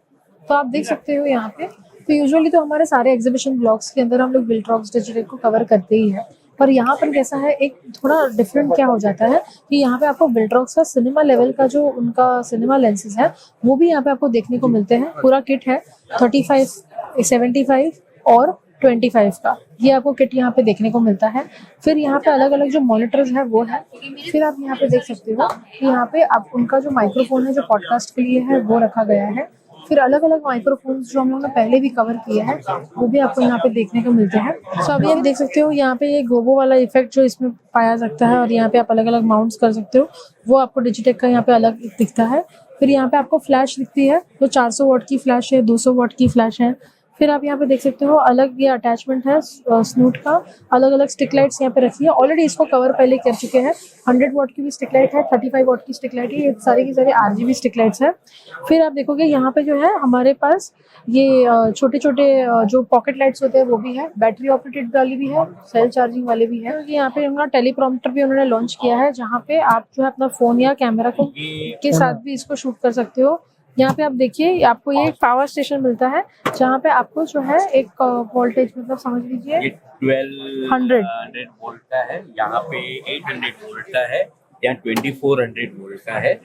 तो आप देख सकते हो यहाँ पे, तो यूजुअली तो हमारे सारे एग्जीबिशन ब्लॉग्स के अंदर हम लोग विल्ट्रॉक्स, डिजिटेक को कवर करते ही है। पर यहाँ पर कैसा है, एक थोड़ा डिफरेंट क्या हो जाता है कि यहाँ पे आपको विल्ट्रॉक्स का सिनेमा लेवल का जो उनका सिनेमा लेंसेज है वो भी यहाँ पे आपको देखने को मिलते हैं। पूरा किट है 35, 75 और 25 का, ये आपको किट यहाँ पे देखने को मिलता है। फिर यहाँ पे अलग अलग जो मॉनिटर्स है वो है। फिर आप यहाँ पे देख सकते हो कि यहाँ पे आप उनका जो माइक्रोफोन है जो पॉडकास्ट के लिए है वो रखा गया है। फिर अलग अलग माइक्रोफोन्स जो हम लोगों ने पहले भी कवर किया है वो भी आपको यहाँ पे देखने को मिलते हैं। सो अभी आप देख सकते हो यहाँ पे ये गोबो वाला इफेक्ट जो इसमें पाया सकता है, और यहाँ पे आप अलग अलग माउंट्स कर सकते हो, वो आपको डिजिटेक का यहाँ पे अलग दिखता है। फिर यहाँ पे आपको फ्लैश दिखती है, तो 400 वाट की फ्लैश है, 200 वाट की फ्लैश है। फिर आप यहाँ पे देख सकते हो अलग ये अटैचमेंट है स्नूट का, अलग अलग स्टिक लाइट्स यहाँ पे रखी है। ऑलरेडी इसको कवर पहले कर चुके हैं। 100 वाट की भी स्टिक लाइट है, 35 वाट की स्टिक लाइट है, ये सारी की सारी RGB स्टिक लाइट्स है। फिर आप देखोगे यहाँ पे जो है हमारे पास ये छोटे छोटे जो पॉकेट लाइट्स होते हैं वो भी है, बैटरी ऑपरेटेड वाली भी है, सेल चार्जिंग वाले भी है। यहाँ पे उन्होंने टेलीप्रॉम्प्टर भी उन्होंने लॉन्च किया है, जहाँ पे आप जो है अपना फोन या कैमरा को के साथ भी इसको शूट कर सकते हो। यहाँ पे आप देखिए आपको ये एक पावर स्टेशन मिलता है, जहाँ पे आपको जो है एक वोल्टेज, मतलब समझ लीजिए 1200 वोल्ट का है, यहाँ पे 800 वोल्ट का है, यहाँ 2400 वोल्ट का है।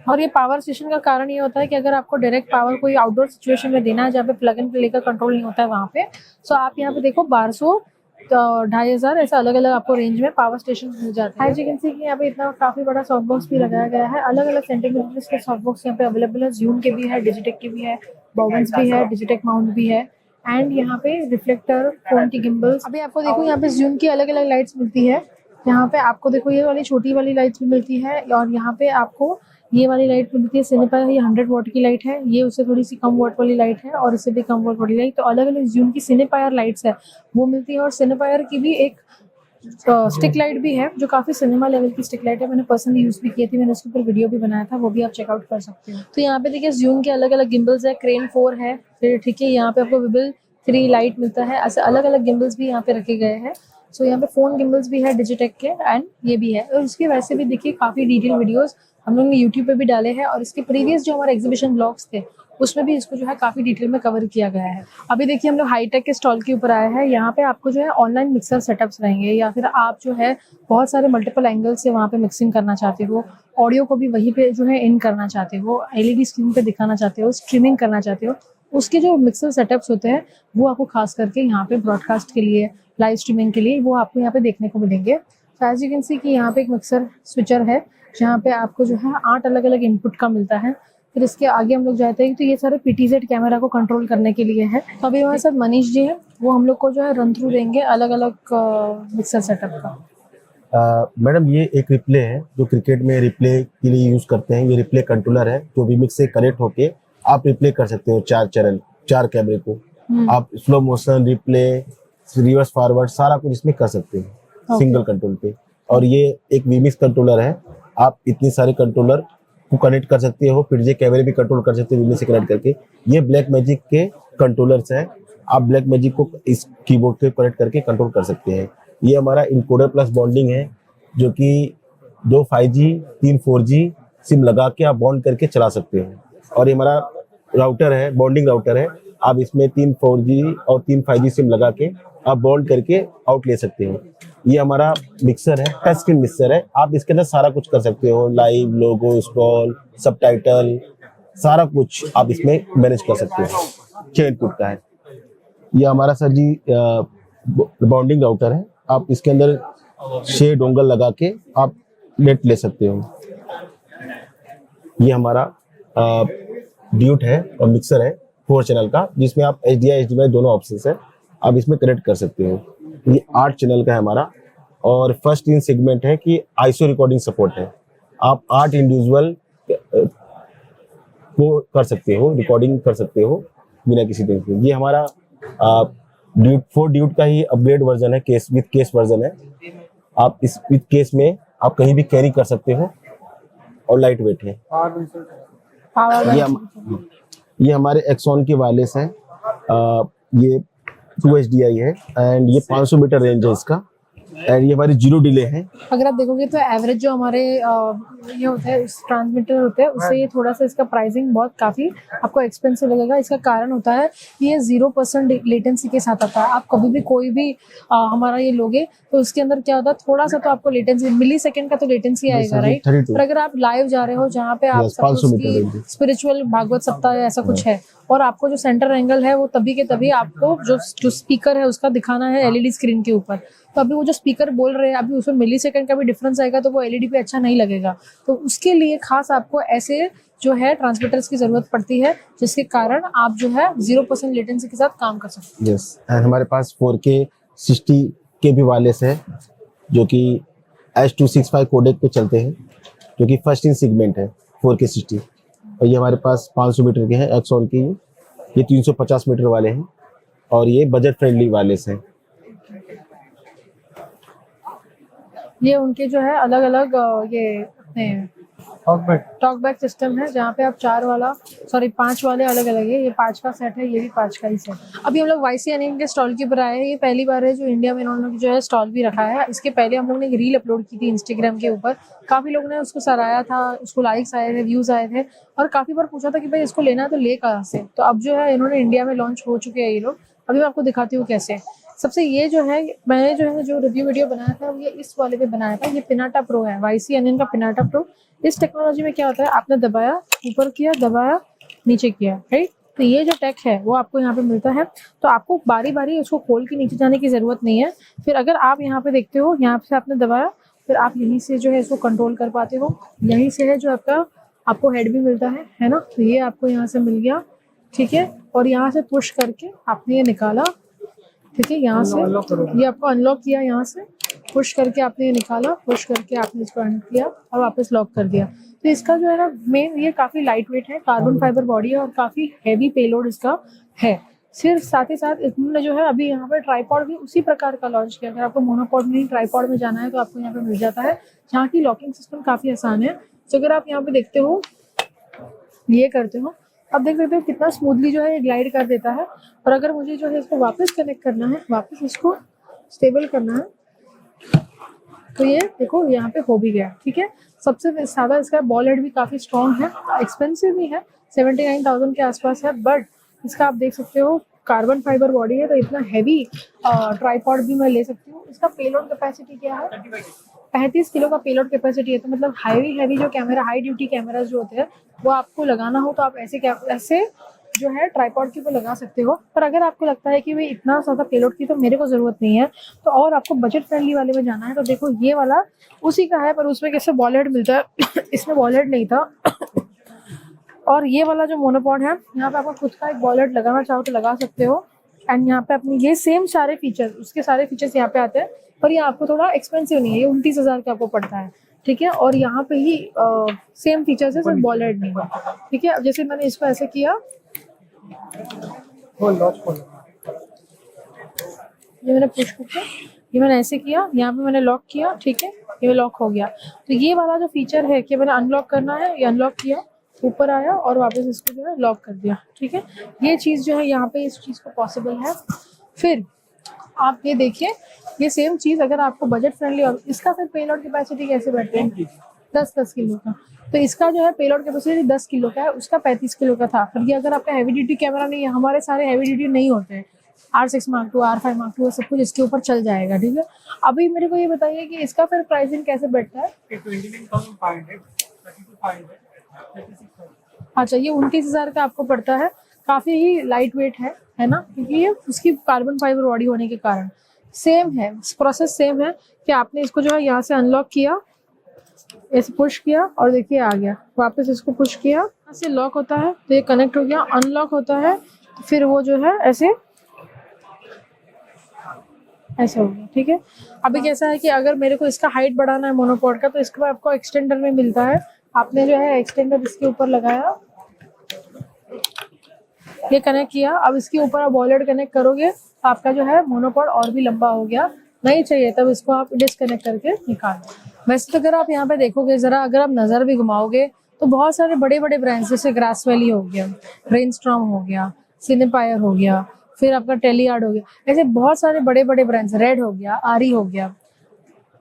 और ये पावर स्टेशन का कारण ये होता है कि अगर आपको डायरेक्ट पावर कोई आउटडोर सिचुएशन में देना है जहाँ पे प्लग एंड प्ले का कंट्रोल नहीं होता है वहाँ पे, सो आप यहाँ पे देखो 1200 तो 2500 ऐसा अलग अलग आपको रेंज में पावर स्टेशन मिल जाते हैं। एज यू कैन सी कि यहाँ पे इतना काफी बड़ा सॉफ्ट बॉक्स भी लगाया गया है। अलग अलग सेंटीमीटर के सॉफ्ट बॉक्स यहाँ पे अवेलेबल है, ज़ूम के भी है, डिजिटेक के भी है, बॉबन्स भी है, डिजिटेक माउंट भी है। एंड यहाँ पे रिफ्लेक्टर, फोन की गिम्बल्स। अभी आपको देखो यहाँ पे ज़ूम की अलग अलग लाइट्स मिलती है। यहाँ पे आपको देखो ये वाली छोटी वाली लाइट्स भी मिलती है, और यहाँ पे आपको ये वाली लाइट मिलती है सिनेपायर, ये 100 वाट की लाइट है, ये उससे थोड़ी सी कम वाट वाली लाइट है, और इससे भी कम वाट वाली लाइट। तो अलग अलग ज़ूम की सिनेपायर लाइट्स है वो मिलती है। और सिनेपायर की भी एक स्टिक लाइट भी है जो काफी सिनेमा लेवल की स्टिक लाइट है, मैंने पर्सनली यूज भी की थी, मैंने उसके ऊपर वीडियो भी बनाया था, वो भी आप चेकआउट कर सकते हो। तो यहाँ पे देखिए ज़ूम के अलग अलग गिम्बल्स है, क्रेन 4 है, फिर ठीक है यहाँ पे आपको विबल 3 लाइट मिलता है। ऐसे अलग अलग गिम्बल्स भी यहाँ पे रखे गए हैं। सो यहाँ पे फोन गिम्बल्स भी है डिजिटेक के, एंड ये भी है। और उसके वैसे भी देखिए काफी डिटेल वीडियोस हम लोग ने यूट्यूब पे भी डाले हैं, और इसके प्रीवियस जो हमारे एग्जीबिशन ब्लॉग्स थे उसमें भी इसको जो है काफी डिटेल में कवर किया गया है। अभी देखिए हम लोग हाईटेक के स्टॉल के ऊपर आए हैं। यहाँ पे आपको जो है ऑनलाइन मिक्सर सेटअप्स रहेंगे, या फिर आप जो है बहुत सारे मल्टीपल एंगल से वहाँ पे मिक्सिंग करना चाहते हो, ऑडियो को भी वहीं पे जो है इन करना चाहते हो, LED स्क्रीन पे दिखाना चाहते हो, स्ट्रीमिंग करना चाहते हो, उसके जो मिक्सर सेटअप्स होते हैं वो आपको खास करके यहाँ पे ब्रॉडकास्ट के लिए, लाइव स्ट्रीमिंग के लिए वो आपको यहाँ पे देखने को मिलेंगे। तो एज यू कैन सी कि यहाँ पे एक मिक्सर स्विचर है, जहाँ पे आपको जो है 8 अलग अलग इनपुट का मिलता है। फिर इसके आगे हम लोग जाते हैं तो ये सारे PTZ कैमरा को कंट्रोल करने के लिए है। तो अभी हमारे साथ मनीष जी है, वो हम लोग को जो है रन थ्रू देंगे अलग अलग मिक्सर सेटअप का। मैडम ये एक रिप्ले है जो क्रिकेट में रिप्ले के लिए यूज करते हैं। ये रिप्ले कंट्रोलर है जो विमिक्स से कनेक्ट होके आप रिप्ले कर सकते हो 4 चैनल 4 कैमरे को। आप slow motion, replay, reverse forward सारा कुछ इसमें कर सकते हैं सिंगल कंट्रोल पे। और ये एक विमिक्स कंट्रोलर है, आप इतने सारे कंट्रोलर को कनेक्ट कर सकते हो, फिर ये कैमरे भी कंट्रोल कर सकते हो विमी से कनेक्ट करके। ये ब्लैक मैजिक के कंट्रोलर्स हैं, आप ब्लैक मैजिक को इस कीबोर्ड के कनेक्ट करके कंट्रोल कर सकते हैं। ये हमारा इनकोडर प्लस बॉन्डिंग है, जो कि 2 5G 3 4G सिम लगा के आप बॉन्ड करके चला सकते हो। और ये हमारा राउटर है, बॉन्डिंग राउटर है, आप इसमें 3 4G और 3 5G सिम लगा के आप बॉन्ड करके आउट ले सकते हो। ये हमारा मिक्सर है, टच स्क्रीन मिक्सर है, आप इसके अंदर सारा कुछ कर सकते हो, लाइव, लोगो, स्क्रॉल, सबटाइटल, सारा कुछ आप इसमें मैनेज कर सकते हो। 6 इनपुट का है। ये हमारा सर जी बॉन्डिंग राउटर है, आप इसके अंदर 6 डोंगल लगा के आप नेट ले सकते हो। ये हमारा ड्यूट है और मिक्सर है 4 चैनल का, जिसमें आप HDI HDMI दोनों ऑप्शंस है, आप इसमें कनेक्ट कर सकते हो। ये 8 चैनल का है हमारा, और फर्स्ट इन सेगमेंट है कि आईसो रिकॉर्डिंग सपोर्ट है, आप 8 इंडिविजुअल को कर सकते हो, रिकॉर्डिंग कर सकते हो बिना किसी टेंशन के। ये हमारा ड्यूट 4 ड्यूट का ही अपग्रेड वर्जन है, केस विद केस वर्जन है, आप इस विद केस में आप कहीं भी कैरी कर सकते हो और लाइट वेट है। ये हमारे एक्सॉन के वायरलेस हैं, ये 2 HDI है एंड ये 500 मीटर रेंज है इसका, एंड ये हमारी 0 डिले है। अगर आप देखोगे तो एवरेज जो हमारे ये होता है ट्रांसमीटर होते हैं, उससे ये थोड़ा सा इसका प्राइसिंग बहुत काफ़ी आपको एक्सपेंसिव लगेगा। इसका कारण होता है कि ये 0% लेटेंसी के साथ आता है। आप कभी भी कोई भी हमारा ये लोगे तो उसके अंदर क्या होता है, थोड़ा सा तो आपको लेटेंसी, मिली सेकेंड का तो लेटेंसी आएगा, राइट। पर अगर आप लाइव जा रहे हो जहाँ पे आप स्पिरिचुअल भागवत सप्ताह ऐसा कुछ है, और आपको जो सेंटर एंगल है वो तभी के तभी आपको जो स्पीकर है उसका दिखाना है LED स्क्रीन के ऊपर, तो अभी वो जो स्पीकर बोल रहे हैं अभी उसमें मिली सेकंड का भी डिफरेंस आएगा, तो वो LED पे अच्छा नहीं लगेगा। तो उसके लिए खास आपको ऐसे जो है ट्रांसमीटर्स की जरूरत पड़ती है, जिसके कारण आप जो है 0% लेटेंसी के साथ काम कर सकते हैं। यस, एंड हमारे पास 4K 60K भी वायरलेस है, जो कि H.265 कोडेक पे चलते हैं, जो कि फर्स्ट इन सेगमेंट है 4K 60। और ये हमारे पास 500 मीटर के हैं एक्सॉन के, ये 350 मीटर वाले हैं, और ये बजट फ्रेंडली वायरलेस हैं। ये उनके जो है अलग अलग ये अपने टॉकबैक सिस्टम है, जहाँ पे आप 5 वाले अलग अलग है। ये 5 का सेट है, ये भी 5 का ही सेट है। अभी हम लोग YC के स्टॉल के ऊपर आए हैं। ये पहली बार है जो इंडिया में इन्होंने जो है स्टॉल भी रखा है। इसके पहले हम लोग ने एक रील अपलोड की थी इंस्टाग्राम के ऊपर, काफ़ी लोगों ने उसको सराहा था, उसको लाइक्स आए थे, व्यूज़ आए थे, और काफ़ी बार पूछा था कि भाई इसको लेना है तो ले कहाँ से। तो अब जो है इन्होंने इंडिया में लॉन्च हो चुके हैं ये लोग। अभी मैं आपको दिखाती हूँ कैसे। सबसे ये जो है मैंने जो रिव्यू वीडियो बनाया था ये इस वाले पे बनाया था। ये पिनाटा प्रो है, YC का पिनाटा प्रो। इस टेक्नोलॉजी में क्या होता है, आपने दबाया, ऊपर किया, दबाया, नीचे किया, राइट। तो ये जो टेक है वो आपको यहाँ पे मिलता है, तो आपको बारी बारी उसको खोल के नीचे जाने की ज़रूरत नहीं है। फिर अगर आप यहाँ पे देखते हो, यहाँ से आपने दबाया, फिर आप यहीं से जो है इसको कंट्रोल कर पाते हो। यहीं से है जो आपको हेड भी मिलता है ना। तो ये आपको यहाँ से मिल गया, ठीक है। और यहाँ से पुश करके आपने ये निकाला, ठीक है। यहाँ से ये आपको अनलॉक किया, यहाँ से पुश करके आपने ये निकाला, पुश करके आपने इसको अनलॉक किया और वापस लॉक कर दिया। तो इसका जो है ना मेन, ये काफ़ी लाइट वेट है, कार्बन फाइबर बॉडी है और काफ़ी हैवी पेलोड इसका है। सिर्फ साथ ही साथ इन्होंने जो है अभी यहाँ पर ट्राईपॉड भी उसी प्रकार का लॉन्च किया। अगर आपको मोनोपॉड में नहीं ट्राईपॉड में जाना है तो आपको यहाँ पे मिल जाता है, जहाँ की लॉकिंग सिस्टम काफ़ी आसान है। तो अगर आप यहाँ पे देखते हो, ये करते हो, अब देख सकते हो कितना स्मूथली जो है ग्लाइड कर देता है। और अगर मुझे जो है इसको वापस कनेक्ट करना है, वापस इसको स्टेबल करना है, तो ये देखो यहाँ पे हो भी गया, ठीक है। सबसे ज़्यादा इसका बॉल हेड भी काफ़ी स्ट्रॉन्ग है, एक्सपेंसिव भी है, 79,000 के आसपास है, बट इसका आप देख सकते हो कार्बन फाइबर बॉडी है, तो इतना हैवी ट्राईपॉड भी मैं ले सकती हूँ। इसका पेलोड कैपेसिटी क्या है, 35 किलो का पेलोड कैपेसिटी है। तो मतलब हैवी जो कैमरा, हाई ड्यूटी कैमराज जो होते हैं वो आपको लगाना हो तो आप ऐसे जो है ट्राईपॉड के ऊपर लगा सकते हो। पर अगर आपको लगता है कि भाई इतना ज़्यादा पेलोड की तो मेरे को ज़रूरत नहीं है, तो और आपको बजट फ्रेंडली वाले में जाना है, तो देखो ये वाला उसी का है, पर उसमें कैसे बॉल हेड मिलता है इसमें बॉल हेड नहीं था। और ये वाला जो मोनोपॉड है, यहाँ पे आपको खुद का एक बॉल हेड लगाना चाहो तो लगा सकते हो। एंड यहाँ पे अपनी ये सेम सारे फीचर्स, उसके सारे फीचर्स यहाँ पे आते हैं, पर ये आपको थोड़ा एक्सपेंसिव नहीं है, ये 29,000 का आपको पड़ता है, ठीक है। और यहाँ पे ही सेम फीचर्स है, सिर्फ बॉल हेड नहीं है, ठीक है। अब जैसे मैंने इसको ऐसे किया, ये मैंने पुश करके ये मैंने ऐसे किया, यहाँ पे मैंने लॉक किया, ठीक है, ये लॉक हो गया। तो ये वाला जो फीचर है कि मैंने अनलॉक करना है, ये अनलॉक किया, ऊपर आया और वापस इसको जो है लॉक कर दिया, ठीक है। ये चीज़ जो है यहाँ पे इस चीज़ को पॉसिबल है। फिर आप ये देखिए, ये सेम चीज़ अगर आपको बजट फ्रेंडली, और इसका फिर पेलोड कैपेसिटी कैसे बैठते हैं, 10 किलो का। तो इसका जो है पेलोड कैपेसिटी 10 किलो का है, उसका 35 किलो का था। फिर ये अगर आपका हैवी ड्यूटी कैमरा नहीं है, हमारे सारे हैवी ड्यूटी नहीं होते हैं, R6 Mark II, R5 Mark II सब कुछ इसके ऊपर चल जाएगा, ठीक है। अभी मेरे को ये बताइए कि इसका फिर प्राइसिंग कैसे बैठता है। 29,500, 32,500, अच्छा, ये 29,000 का आपको पड़ता है। काफ़ी ही लाइट वेट है ना, क्योंकि ये उसकी कार्बन फाइबर बॉडी होने के कारण। सेम है प्रोसेस, सेम है कि आपने इसको जो है यहाँ से अनलॉक किया, ऐसे पुश किया और देखिए आ गया, वापस इसको पुश किया, यहाँ से लॉक होता है तो ये कनेक्ट हो गया, अनलॉक होता है तो फिर वो जो है ऐसे हो गया, ठीक है। अभी कैसा है कि अगर मेरे को इसका हाइट बढ़ाना है मोनोपोड का, तो इसको आपको एक्सटेंडर में मिलता है। आपने जो है एक्सटेंडर इसके ऊपर लगाया, ये कनेक्ट किया, अब इसके ऊपर आप वॉलेट कनेक्ट करोगे तो आपका जो है मोनोपोड और भी लंबा हो गया। नहीं चाहिए तब इसको आप डिस्कनेक्ट करके निकाल। वैसे तो अगर आप यहाँ पे देखोगे जरा, अगर आप नज़र भी घुमाओगे तो बहुत सारे बड़े बड़े ब्रांड्स, जैसे ग्रास वैली हो गया, रेनस्टॉर्म हो गया, सिनेपायर हो गया, फिर आपका टेलीआर्ट हो गया, ऐसे बहुत सारे बड़े बड़े ब्रांड्स, रेड हो गया, आरी हो गया,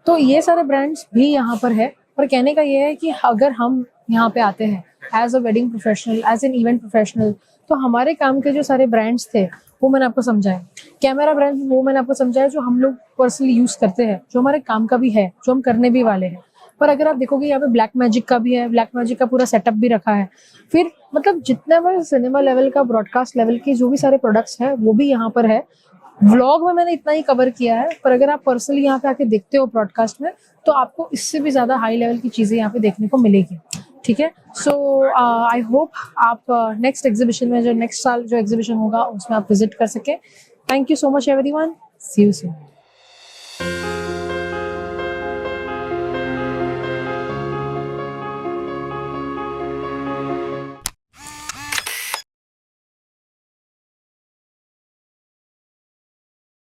तो ये सारे ब्रांड्स भी यहाँ पर है। पर कहने का ये है कि अगर हम यहाँ पे आते हैं as a wedding professional, as an event professional, तो हमारे काम के जो सारे ब्रांड्स थे वो मैंने आपको समझाए, कैमरा ब्रांड्स वो मैंने आपको समझाया जो हम लोग पर्सनली यूज़ करते हैं, जो हमारे काम का भी है, जो हम करने भी वाले हैं। पर अगर आप देखोगे यहाँ पे ब्लैक मैजिक का भी है, ब्लैक मैजिक का पूरा सेटअप भी रखा है। फिर मतलब जितना भी सिनेमा लेवल का, ब्रॉडकास्ट लेवल की जो भी सारे प्रोडक्ट्स हैं वो भी यहाँ पर है। व्लॉग में मैंने इतना ही कवर किया है, पर अगर आप पर्सनली यहाँ पे आके देखते हो ब्रॉडकास्ट में, तो आपको इससे भी ज़्यादा हाई लेवल की चीज़ें यहाँ पे देखने को मिलेगी, ठीक है। सो आई होप आप नेक्स्ट एग्जीबिशन में, जो नेक्स्ट साल जो एग्जीबिशन होगा उसमें आप विजिट कर सकें। Thank you so much everyone, see you soon.